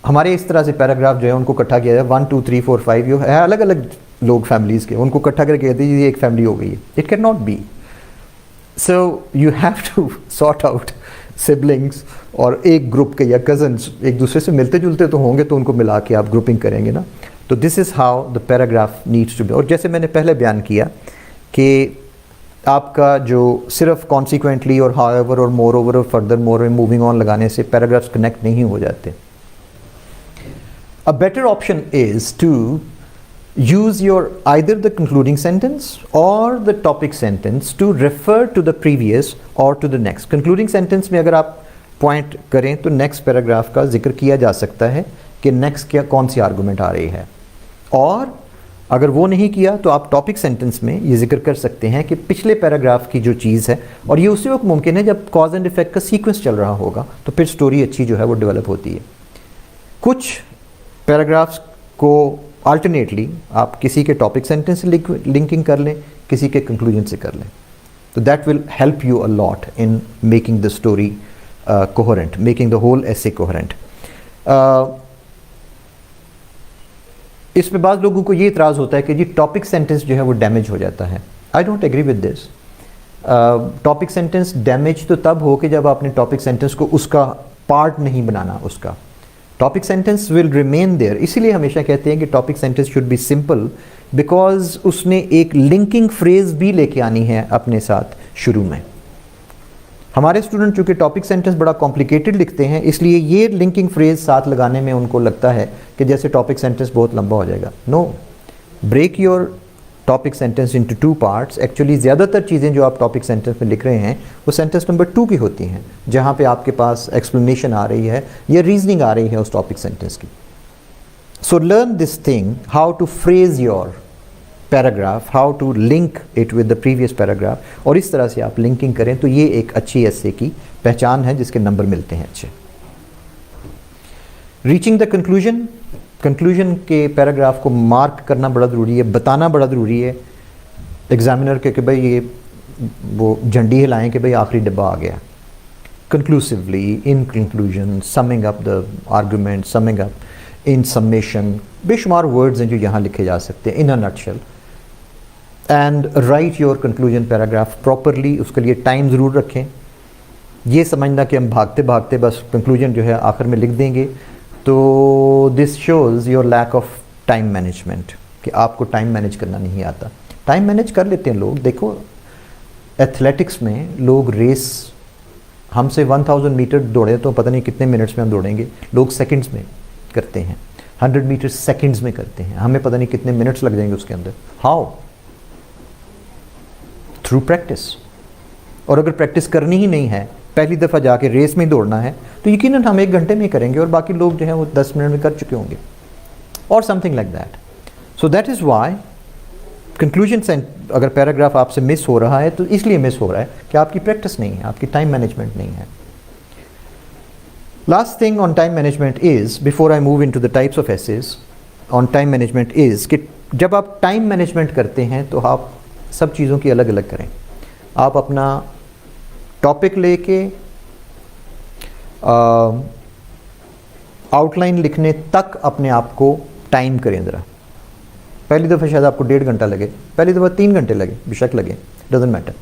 हमारे इस तरह से पैराग्राफ जो है उनको इकट्ठा किया जाए 1 2 3 4 5, जो है अलग अलग लोग फैमिलीज़ के, उनको इकट्ठा करके कहते हैं ये एक फैमिली हो गई है। It can not be. So you have to sort out siblings और एक ग्रुप के या कजन्स एक दूसरे से मिलते जुलते तो होंगे, तो उनको मिला के आप ग्रुपिंग करेंगे ना। तो this is how the paragraph needs to be. और जैसे मैंने पहले बयान किया कि आपका जो सिर्फ कॉन्सिक्वेंटली और हाउएवर और मोर ओवर और फर्दर मोर मूविंग ऑन लगाने से पैराग्राफ्स कनेक्ट नहीं हो जाते। A better option is to use your either the concluding sentence or the topic sentence to refer to the previous or to the next। concluding sentence में अगर आप point करें तो next paragraph का जिक्र किया जा सकता है कि next क्या कौन सी argument आ रही है, और अगर वो नहीं किया तो आप topic sentence में ये जिक्र कर सकते हैं कि पिछले paragraph की जो चीज़ है, और ये उसी वक्त मुमकिन है जब cause and effect का sequence चल रहा होगा, तो फिर story अच्छी जो है वो develop होती है। कुछ paragraphs को अल्टरनेटली आप किसी के टॉपिक सेंटेंस से लिंकिंग कर लें, किसी के कंक्लूजन से कर लें, तो that will help you a lot in making the story coherent, making the whole essay coherent. इसमें बाज़ लोगों को ये इतराज़ होता है कि जी टॉपिक सेंटेंस जो है वो डैमेज हो जाता है। I don't agree with this. Topic sentence damage तो तब हो कि जब आपने टॉपिक सेंटेंस को उसका पार्ट नहीं बनाना, उसका topic sentence will remain there. इसीलिए हमेशा कहते हैं कि topic sentence should be simple, because उसने एक लिंकिंग फ्रेज भी लेके आनी है अपने साथ शुरू में। हमारे स्टूडेंट चूँकि टॉपिक सेंटेंस बड़ा कॉम्प्लिकेटेड लिखते हैं, इसलिए ये लिंकिंग फ्रेज साथ लगाने में उनको लगता है कि जैसे टॉपिक सेंटेंस बहुत लंबा हो जाएगा। No, break your topic sentence into 2 parts. Actually ज़्यादातर चीज़ें जो आप टॉपिक सेंटेंस में लिख रहे हैं वो सेंटेंस नंबर 2 की होती हैं, जहाँ पे आपके पास एक्सप्लेनेशन आ रही है या रीजनिंग आ रही है उस टॉपिक सेंटेंस की। So learn this thing, how to phrase your paragraph, how to link it with the previous paragraph, और इस तरह से आप लिंकिंग करें तो ये एक अच्छी एसे की पहचान है जिसके नंबर मिलते हैं अच्छे। रीचिंग द कंक्लूजन, कंक्लूजन के पैराग्राफ को मार्क करना बड़ा ज़रूरी है, बताना बड़ा ज़रूरी है एग्जामिनर के कि भाई ये वो झंडी हिलाएं कि भाई आखिरी डब्बा आ गया। Conclusively, in conclusion, summing up the argument, summing up, in summation, बेशुमार वर्ड्स हैं जो यहाँ लिखे जा सकते हैं in a nutshell. And write your conclusion paragraph properly. उसके लिए टाइम ज़रूर रखें। ये समझना कि हम भागते भागते बस कंक्लूजन जो है आखिर में लिख देंगे, तो this shows your lack of time management, कि आपको टाइम मैनेज करना नहीं आता। टाइम मैनेज कर लेते हैं लोग। देखो एथलेटिक्स में लोग रेस, हमसे 1000 मीटर दौड़े तो पता नहीं कितने मिनट्स में हम दौड़ेंगे, लोग सेकंड्स में करते हैं। 100 मीटर सेकंड्स में करते हैं, हमें पता नहीं कितने मिनट्स लग जाएंगे उसके अंदर। हाउ? Through practice. और अगर प्रैक्टिस करनी ही नहीं है, पहली दफ़ा जाके रेस में दौड़ना है, तो यकीनन हम 1 घंटे में करेंगे और बाकी लोग जो हैं वो 10 मिनट में कर चुके होंगे, और something like that. So that is why conclusion से अगर पैराग्राफ आपसे मिस हो रहा है तो इसलिए मिस हो रहा है कि आपकी प्रैक्टिस नहीं है, आपकी टाइम मैनेजमेंट नहीं है. Last thing on time management is, before I move into the types of essays on time management is कि जब आप टाइम मैनेजमेंट करते हैं तो आप सब चीज़ों की अलग अलग करें. आप अपना टॉपिक लेके आउटलाइन लिखने तक अपने आप को टाइम करें ज़रा. पहली दफ़ा शायद आपको 1.5 घंटा लगे, पहली दफ़ा 3 घंटे लगे, बेशक लगे, doesn't matter.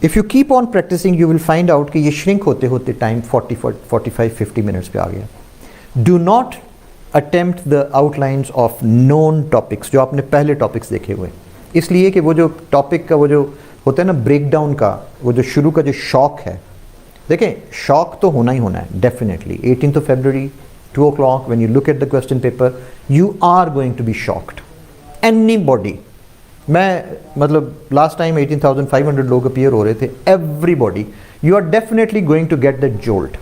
If you keep on practicing you will find out कि ये श्रिंक होते होते टाइम 45-50 मिनट्स पे आ गया. Do not attempt the outlines of known topics, जो आपने पहले टॉपिक्स देखे हुए, इसलिए कि वो जो टॉपिक का वो जो होता है ना ब्रेक डाउन का, वो जो शुरू का जो शॉक है, देखें शॉक तो होना ही होना है definitely. 18th February 2 o'clock when you look at the question paper you are going to be shocked. Anybody, मैं मतलब लास्ट टाइम 18,500 लोग अपीयर हो रहे थे, everybody, you are definitely going to get that jolt.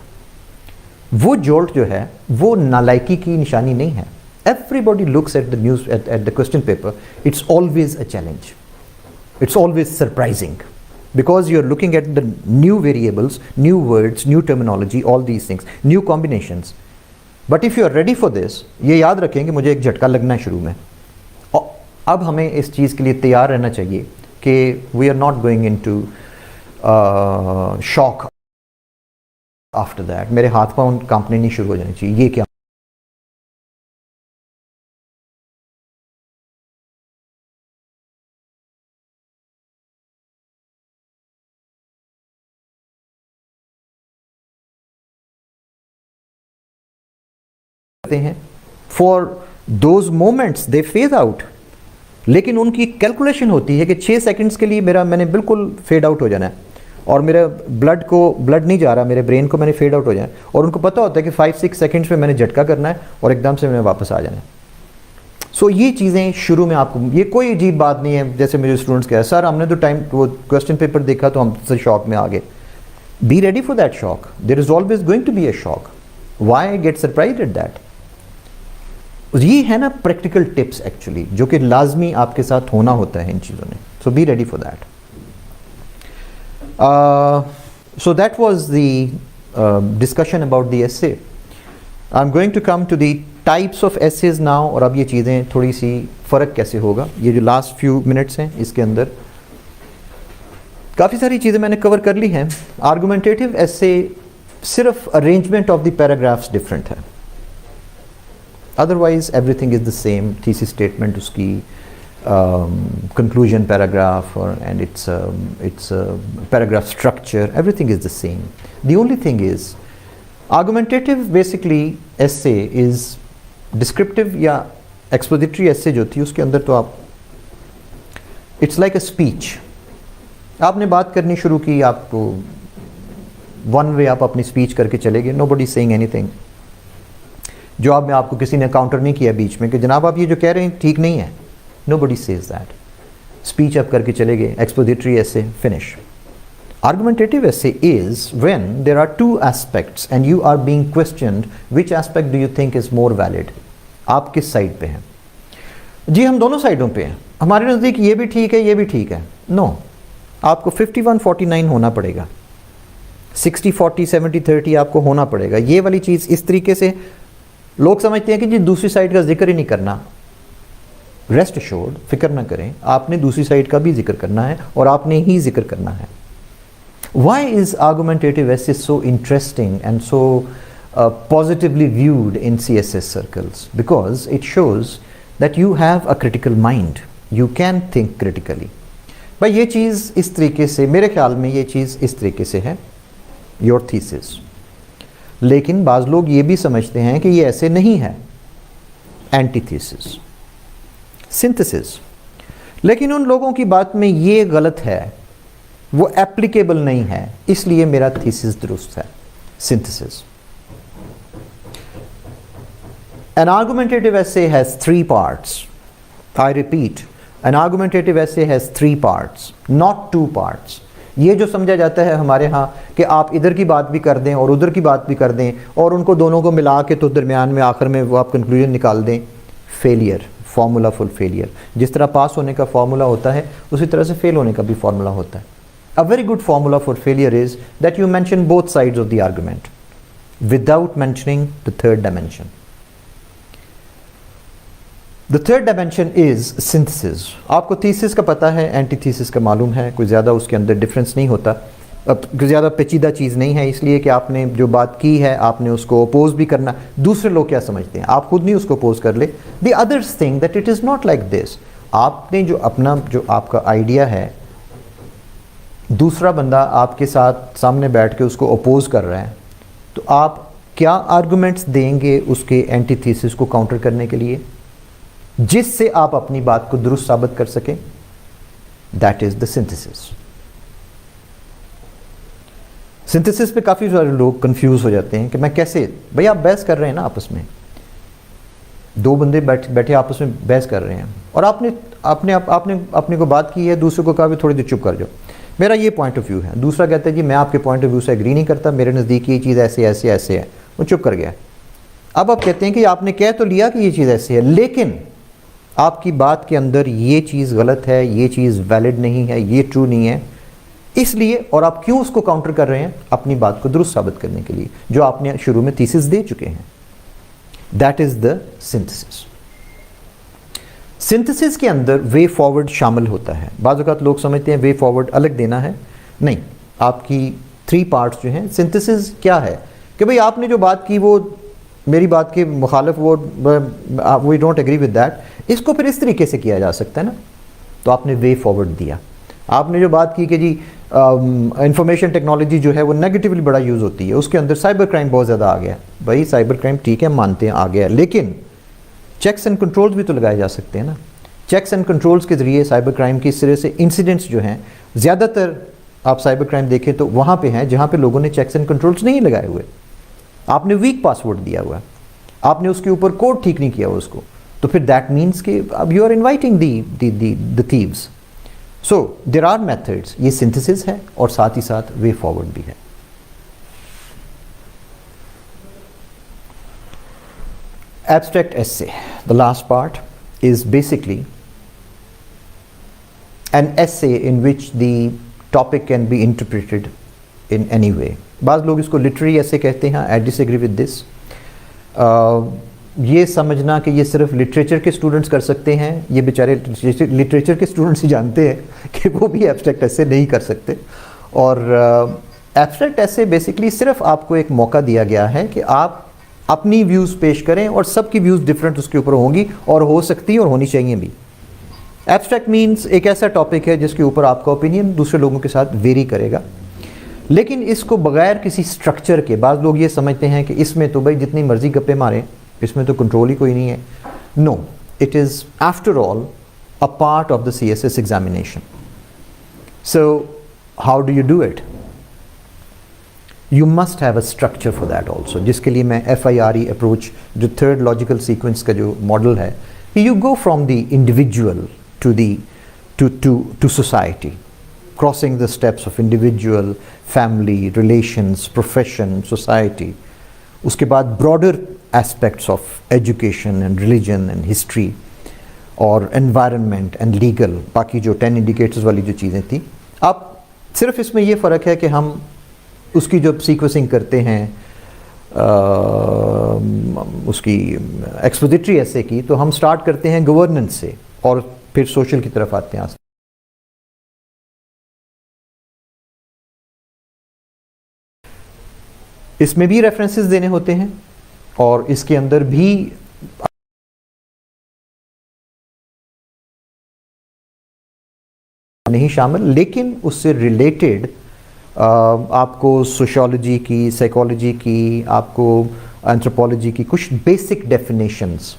वो जोल्ट जो है वो नालायकी की निशानी नहीं है. Everybody looks at the news at the question paper, it's always a challenge, it's always surprising because you are looking at the new variables, new words, new terminology, all these things, new combinations. But if you are ready for this, ये याद रखें कि मुझे एक झटका लगना है शुरू में, और अब हमें इस चीज़ के लिए तैयार रहना चाहिए कि we are not going into shock after that. मेरे हाथ पाँव कांपने नहीं शुरू हो जाने चाहिए. ये क्या हैं, for those moments they phase out. लेकिन उनकी कैलकुलेशन होती है कि 6 सेकंड्स के लिए मैंने बिल्कुल फेड आउट हो जाना है, और मेरे ब्लड नहीं जा रहा, मेरे ब्रेन को मैंने फेड आउट हो जाना है, और उनको पता होता है कि 5-6 सेकंड्स में मैंने झटका करना है और एकदम से मैंने वापस आ जाना है. सो ये चीज़ें शुरू में आपको, ये कोई अजीब बात नहीं है. जैसे मुझे स्टूडेंट्स कहा, सर हमने तो टाइम वो क्वेश्चन पेपर देखा तो हम से शॉक में आ गए. Be ready for that shock. There is always going to be a shock. Why get surprised at that? ये है ना प्रैक्टिकल टिप्स एक्चुअली, जो कि लाजमी आपके साथ होना होता है इन चीज़ों में. So be ready for that. So that was the discussion about the essay. I am going to come to the types of essays now. और अब ये चीज़ें थोड़ी सी फ़र्क कैसे होगा, ये जो लास्ट फ्यू मिनट्स हैं इसके अंदर काफ़ी सारी चीज़ें मैंने कवर कर ली हैं. आर्गुमेंटेटिव एसे सिर्फ arrangement of the paragraphs different है, otherwise everything is the same. thesis statement uski conclusion paragraph and its paragraph structure, everything is the same. The only thing is argumentative basically essay is descriptive या expository essay जो थी उसके अंदर तो आप it's like a speech. आपने बात करनी शुरू की, आपको one way आप अपनी speech करके चले गए, nobody saying anything. जवाब में आपको किसी ने काउंटर नहीं किया बीच में कि जनाब आप ये जो कह रहे हैं ठीक नहीं है. Nobody says that. स्पीच आप करके चले गए. Expository essay finish. Argumentative essay is when there are 2 aspects and you are being questioned which aspect do you think is more valid. आप किस साइड पे हैं? जी हम दोनों साइडों पे हैं, हमारे नज़दीक ये भी ठीक है ये भी ठीक है. नो, आपको 51-49 होना पड़ेगा. 60-40 70-30 आपको होना पड़ेगा. ये वाली चीज़ इस तरीके से लोग समझते हैं कि जी दूसरी साइड का जिक्र ही नहीं करना. रेस्ट अश्योर्ड, फिक्र ना करें, आपने दूसरी साइड का भी जिक्र करना है और आपने ही जिक्र करना है. Why is argumentative essay so interesting and so positively viewed in CSS circles? Because it shows that you have a critical mind. You can think critically. भाई ये चीज़ इस तरीके से, मेरे ख्याल में ये चीज़ इस तरीके से है your thesis. लेकिन बाज़ लोग ये भी समझते हैं कि ये ऐसे नहीं है, एंटीथेसिस, सिंथेसिस. लेकिन उन लोगों की बात में ये गलत है, वो एप्लीकेबल नहीं है, इसलिए मेरा थीसिस दुरुस्त है, synthesis. An argumentative essay has 3 parts. I repeat, an argumentative essay has 3 parts, not 2 parts. ये जो समझा जाता है हमारे यहाँ कि आप इधर की बात भी कर दें और उधर की बात भी कर दें और उनको दोनों को मिला के तो दरमियान में आखिर में वो आप कंक्लूजन निकाल दें, फेलियर, फॉर्मूला फॉर फेलियर। जिस तरह पास होने का फॉर्मूला होता है उसी तरह से फेल होने का भी फॉर्मूला होता है। अ very good formula for failure is that you mention both sides of the argument without mentioning the third dimension. The third dimension is synthesis. आपको थीसिस का पता है, एंटीथीसिस का मालूम है, कोई ज़्यादा उसके अंदर डिफरेंस नहीं होता, कोई ज़्यादा पेचीदा चीज़ नहीं है, इसलिए कि आपने जो बात की है आपने उसको अपोज भी करना। दूसरे लोग क्या समझते हैं, आप खुद नहीं उसको अपोज कर ले। The others think that it is not like this. आपने जो अपना जो आपका आइडिया है, दूसरा बंदा आपके साथ सामने बैठ के उसको अपोज कर रहा है, तो आप क्या आर्गूमेंट्स देंगे उसके एंटीथीसिस को काउंटर करने के लिए, जिससे आप अपनी बात को दुरुस्त साबित कर सकें। That is the synthesis. Synthesis पे काफ़ी सारे लोग कंफ्यूज हो जाते हैं कि मैं कैसे, भाई आप बहस कर रहे हैं ना आपस में, दो बंदे बैठे आपस में बहस कर रहे हैं और आपने अपने को बात की है, दूसरे को कहा भी थोड़ी देर चुप कर जाओ, मेरा ये पॉइंट ऑफ व्यू है, दूसरा कहता है जी मैं आपके पॉइंट ऑफ व्यू से एग्री नहीं करता, मेरे नज़दीक ये चीज़ ऐसे ऐसे ऐसे है, वो चुप कर गया। अब आप कहते हैं कि आपने कह तो लिया कि ये चीज़ ऐसे है, लेकिन आपकी बात के अंदर ये चीज़ गलत है, ये चीज़ वैलिड नहीं है, ये ट्रू नहीं है, इसलिए, और आप क्यों उसको काउंटर कर रहे हैं, अपनी बात को दुरुस्त साबित करने के लिए, जो आपने शुरू में थीसिस दे चुके हैं। That is the synthesis. Synthesis के अंदर वे फॉरवर्ड शामिल होता है। बाज़ औक़ात लोग समझते हैं वे फॉरवर्ड अलग देना है, नहीं, आपकी 3 पार्ट्स जो हैं। सिंथेसिस क्या है कि भाई आपने जो बात की वो मेरी बात के मुखालिफ, वो we don't agree with that, इसको फिर इस तरीके से किया जा सकता है ना, तो आपने वे फॉरवर्ड दिया। आपने जो बात की कि जी इंफॉर्मेशन टेक्नोलॉजी जो है वो नेगेटिवली बड़ा यूज़ होती है, उसके अंदर साइबर क्राइम बहुत ज़्यादा आ गया। भाई साइबर क्राइम ठीक है, मानते हैं आ गया, लेकिन चेक्स एंड कंट्रोल्स भी तो लगाए जा सकते हैं ना। चेक्स एंड कंट्रोल्स के ज़रिए साइबर क्राइम की इस तरह से इंसिडेंट्स जो हैं, ज़्यादातर आप साइबर क्राइम देखें तो वहाँ पे हैं जहाँ पे लोगों ने चेक्स एंड कंट्रोल्स नहीं लगाए हुए। आपने वीक पासवर्ड दिया हुआ, आपने उसके ऊपर कोड ठीक नहीं किया हुआ उसको, तो फिर दैट मीन्स कि अब you are inviting the thieves. So there are methods, ये सिंथेसिस है और साथ ही साथ वे फॉरवर्ड भी है। Abstract essay, the last part, is basically an essay in which the topic can be interpreted in any way. बाज़ लोग इसको लिटरेरी ऐसे कहते हैं, आई डिसएग्री विद दिस। ये समझना कि ये सिर्फ लिटरेचर के स्टूडेंट्स कर सकते हैं, ये बेचारे लिटरेचर के स्टूडेंट्स ही जानते हैं कि वो भी एब्स्ट्रैक्ट ऐसे नहीं कर सकते। और एब्स्ट्रैक्ट ऐसे बेसिकली सिर्फ आपको एक मौका दिया गया है कि आप अपनी व्यूज़ पेश करें, और सबकी व्यूज़ डिफरेंट उसके ऊपर होंगी और हो सकती है और होनी चाहिए भी। एब्स्ट्रैक्ट मीन्स एक ऐसा टॉपिक है जिसके ऊपर आपका ओपिनियन दूसरे लोगों के साथ वेरी करेगा, लेकिन इसको बगैर किसी स्ट्रक्चर के। बाज़ लोग ये समझते हैं कि इसमें तो भाई जितनी मर्जी गप्पे मारें, इसमें तो कंट्रोल ही कोई नहीं है। No, it is after all a part of the CSS examination. So how do you do it? You must have a structure for that also, जिसके लिए मैं FIRE अप्रोच, जो थर्ड लॉजिकल सीक्वेंस का जो model है, you go from the individual to society, crossing the steps of individual, family, relations, profession, society. उसके बाद broader aspects of education and religion and history और environment and legal, बाकी जो 10 indicators वाली जो चीज़ें थी। अब सिर्फ इसमें ये फ़र्क है कि हम उसकी जो सीक्वेंसिंग करते हैं उसकी एक्सपोजिटरी ऐसे की, तो हम स्टार्ट करते हैं गवर्नेंस से और फिर सोशल की तरफ आते हैं। इसमें भी रेफरेंसेस देने होते हैं और इसके अंदर भी नहीं शामिल, लेकिन उससे रिलेटेड आपको सोशियोलॉजी की, साइकोलॉजी की, आपको एंथ्रोपोलॉजी की कुछ बेसिक डेफिनेशंस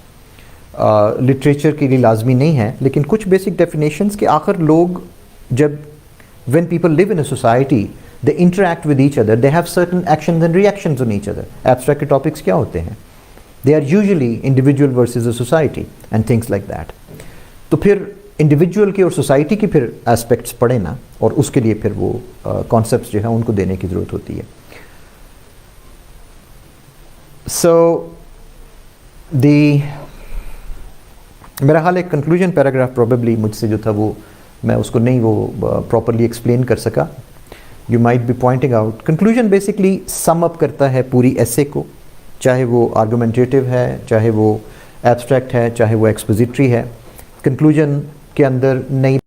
लिटरेचर के लिए लाजमी नहीं है, लेकिन कुछ बेसिक डेफिनेशंस के आखिर लोग जब when people live in a society they interact with each other, they have certain actions and reactions on each other. Abstract के टॉपिक्स क्या होते हैं? They are usually individual versus a society and things like that. तो फिर individual की और society की फिर एस्पेक्ट्स पढ़े ना, और उसके लिए फिर वो कॉन्सेप्ट्स जो है उनको देने की ज़रूरत होती है। सो मेरा हाल एक कंक्लूजन पैराग्राफ प्रोबेबली मुझसे जो था वो मैं उसको नहीं वो प्रॉपरली एक्सप्लेन कर सका. You might be pointing out. Conclusion basically sum up करता है पूरी एसे को, चाहे वो आर्गुमेंटेटिव है, चाहे वो एब्स्ट्रैक्ट है, चाहे वो एक्सपोजिटरी है. कंक्लूजन के अंदर नई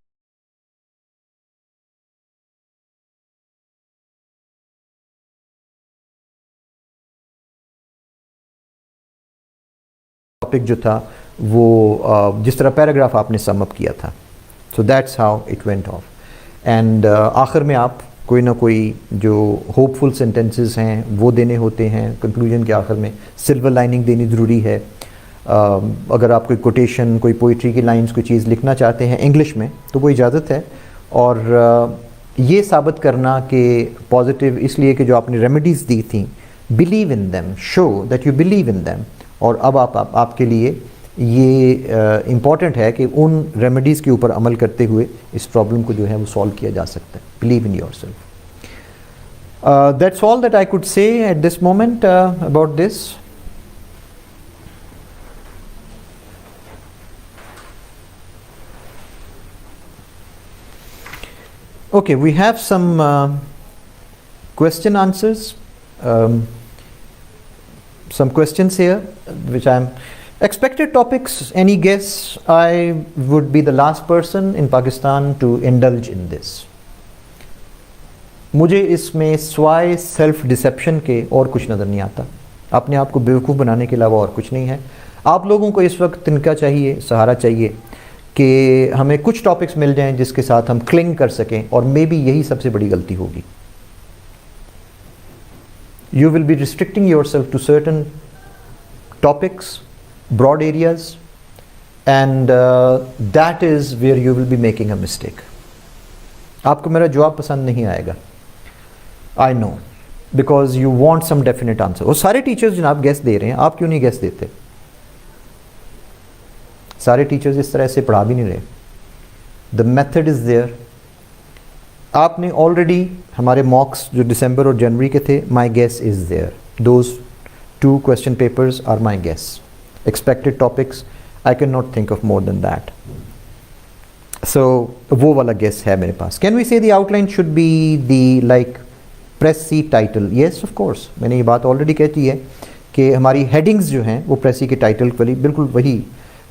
टॉपिक जो था वो जिस तरह पैराग्राफ आपने सम अप किया था, so that's how it went of. And आखिर में आप कोई ना कोई जो होपफुल सेंटेंसेस हैं वो देने होते हैं. कंक्लूजन के आखिर में सिल्वर लाइनिंग देनी ज़रूरी है. अगर आप कोई कोटेशन, कोई पोइट्री की लाइंस, कोई चीज़ लिखना चाहते हैं इंग्लिश में तो वो इजाज़त है. और ये साबित करना कि पॉजिटिव इसलिए कि जो आपने रेमेडीज़ दी थी, believe in them, show that you believe in them. और अब आपके लिए ये इम्पॉर्टेंट है कि उन रेमेडीज़ के ऊपर अमल करते हुए इस प्रॉब्लम को जो है वो सॉल्व किया जा सकता है. Believe in your self. That's all that I could say at this moment about this. Okay, we have some question answers. Some questions here which I'm expected topics. Any guess? I would be the last person in Pakistan to indulge in this. मुझे इसमें स्वाय self dissipation के और कुछ नज़र नहीं आता. अपने आप को बेवकूफ़ बनाने के अलावा और कुछ नहीं है. आप लोगों को इस वक्त तिनका चाहिए, सहारा चाहिए कि हमें कुछ टॉपिक्स मिल जाएं जिसके साथ हम क्लिंग कर सकें. और मे बी यही सबसे बड़ी गलती होगी. You will be restricting yourself to certain topics, broad areas, and that is where you will be making a mistake. आपको मेरा जवाब पसंद नहीं आएगा. I know, because you want some definite answer. और सारे टीचर्स जनाब गेस दे रहे हैं, आप क्यों नहीं गेस देते? सारे टीचर्स इस तरह से पढ़ा भी नहीं रहे. The method is there. आपने ऑलरेडी हमारे मॉक्स जो दिसंबर और जनवरी के थे, my guess is there. Those 2 question papers are my guess. Expected topics I can not think of more than that. So वो वाला गेस है मेरे पास. Can we say the outline should be the like press C title? Yes of course. मैंने ये बात already कहती है कि हमारी हेडिंग्स जो हैं वो प्रेस सी के टाइटल वाली बिल्कुल वही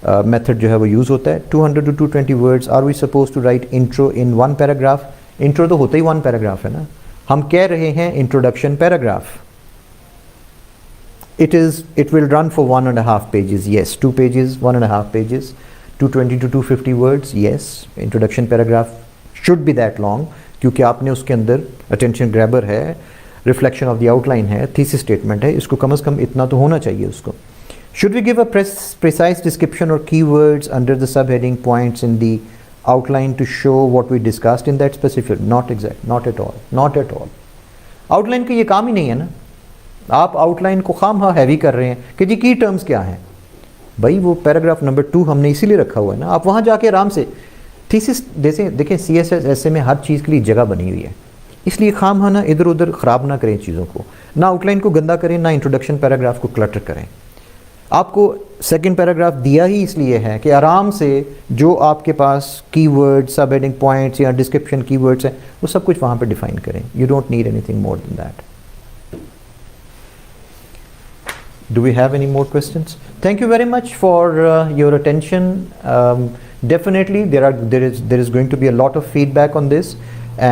मेथड जो है वो यूज़ होता है. 200 to 220 words. Are we suppose to write intro in 1 paragraph? Intro तो होता ही 1 पैराग्राफ है ना. हम कह रहे हैं introduction paragraph. It will run for 1.5 pages. yes, 2 pages, 1.5 pages, 220 to 250 words. yes, introduction paragraph should be that long, क्योंकि आपने उसके अंदर अटेंशन ग्रैबर है, रिफ्लेक्शन ऑफ द आउटलाइन है, थीसिस स्टेटमेंट है. इसको कम से कम इतना तो होना चाहिए उसको. Should we give a precise description or keywords under the subheading points in the outline to show what we discussed in that specific? Not exact, not at all, not at all. Outline का ये काम ही नहीं है ना. आप outline को खामखा heavy कर रहे हैं कि जी की टर्म्स क्या हैं. भाई वो पैराग्राफ नंबर 2 हमने इसीलिए रखा हुआ है ना. आप वहाँ जाके आराम से थीसिस जैसे देखें. CSS ऐसे में हर चीज़ के लिए जगह बनी हुई है, इसलिए खामखा ना इधर उधर ख़राब ना करें चीज़ों को. ना आउटलाइन को गंदा करें, ना इंट्रोडक्शन पैराग्राफ को क्लटर करें. आपको सेकंड पैराग्राफ दिया ही इसलिए है कि आराम से जो आपके पास कीवर्ड्स, सब हेडिंग पॉइंट्स या डिस्क्रिप्शन कीवर्ड्स हैं वो सब कुछ वहाँ पे डिफाइन करें. You don't need anything more than that. Do we have any more questions? Thank you very much for your attention. Definitely there is going to be a lot of feedback on this,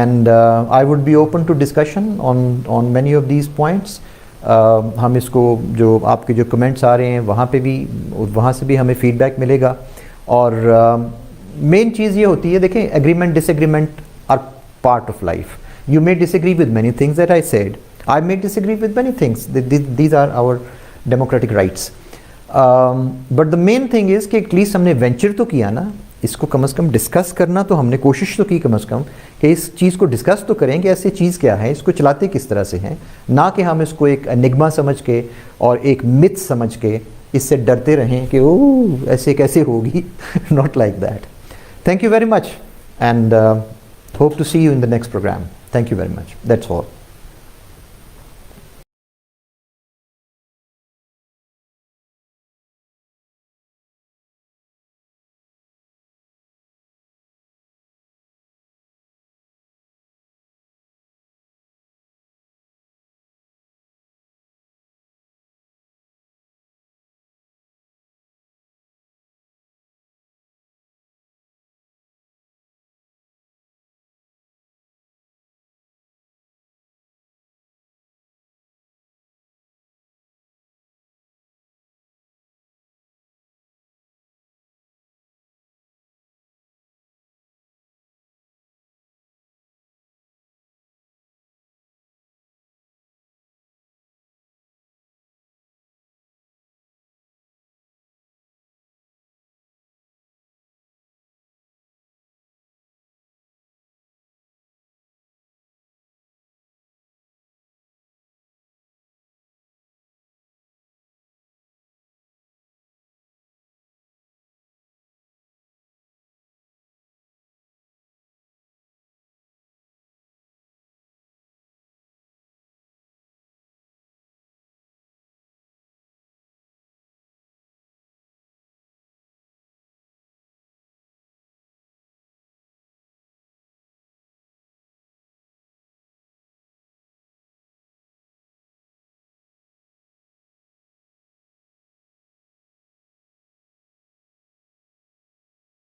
and I would be open to discussion on many of these points. हम इसको जो आपके जो comments आ रहे हैं वहाँ से भी हमें फीडबैक मिलेगा. और मेन चीज़ ये होती है, देखें, agreement disagreement are part of life. You may disagree with many things that I said. I may disagree with many things. These are our democratic rights. But the main thing is कि at least हमने venture तो किया ना. इसको कम से कम discuss करना तो हमने कोशिश तो की कम से कम कि इस चीज़ को डिस्कस तो करें कि ऐसी चीज़ क्या है, इसको चलाते किस तरह से हैं. ना कि हम इसको एक एनिग्मा समझ के और एक मिथ समझ के इससे डरते रहें कि ओह ऐसे कैसे होगी. Not like that. Thank you very much and hope to see you in the next programme. Thank you very much. That's all.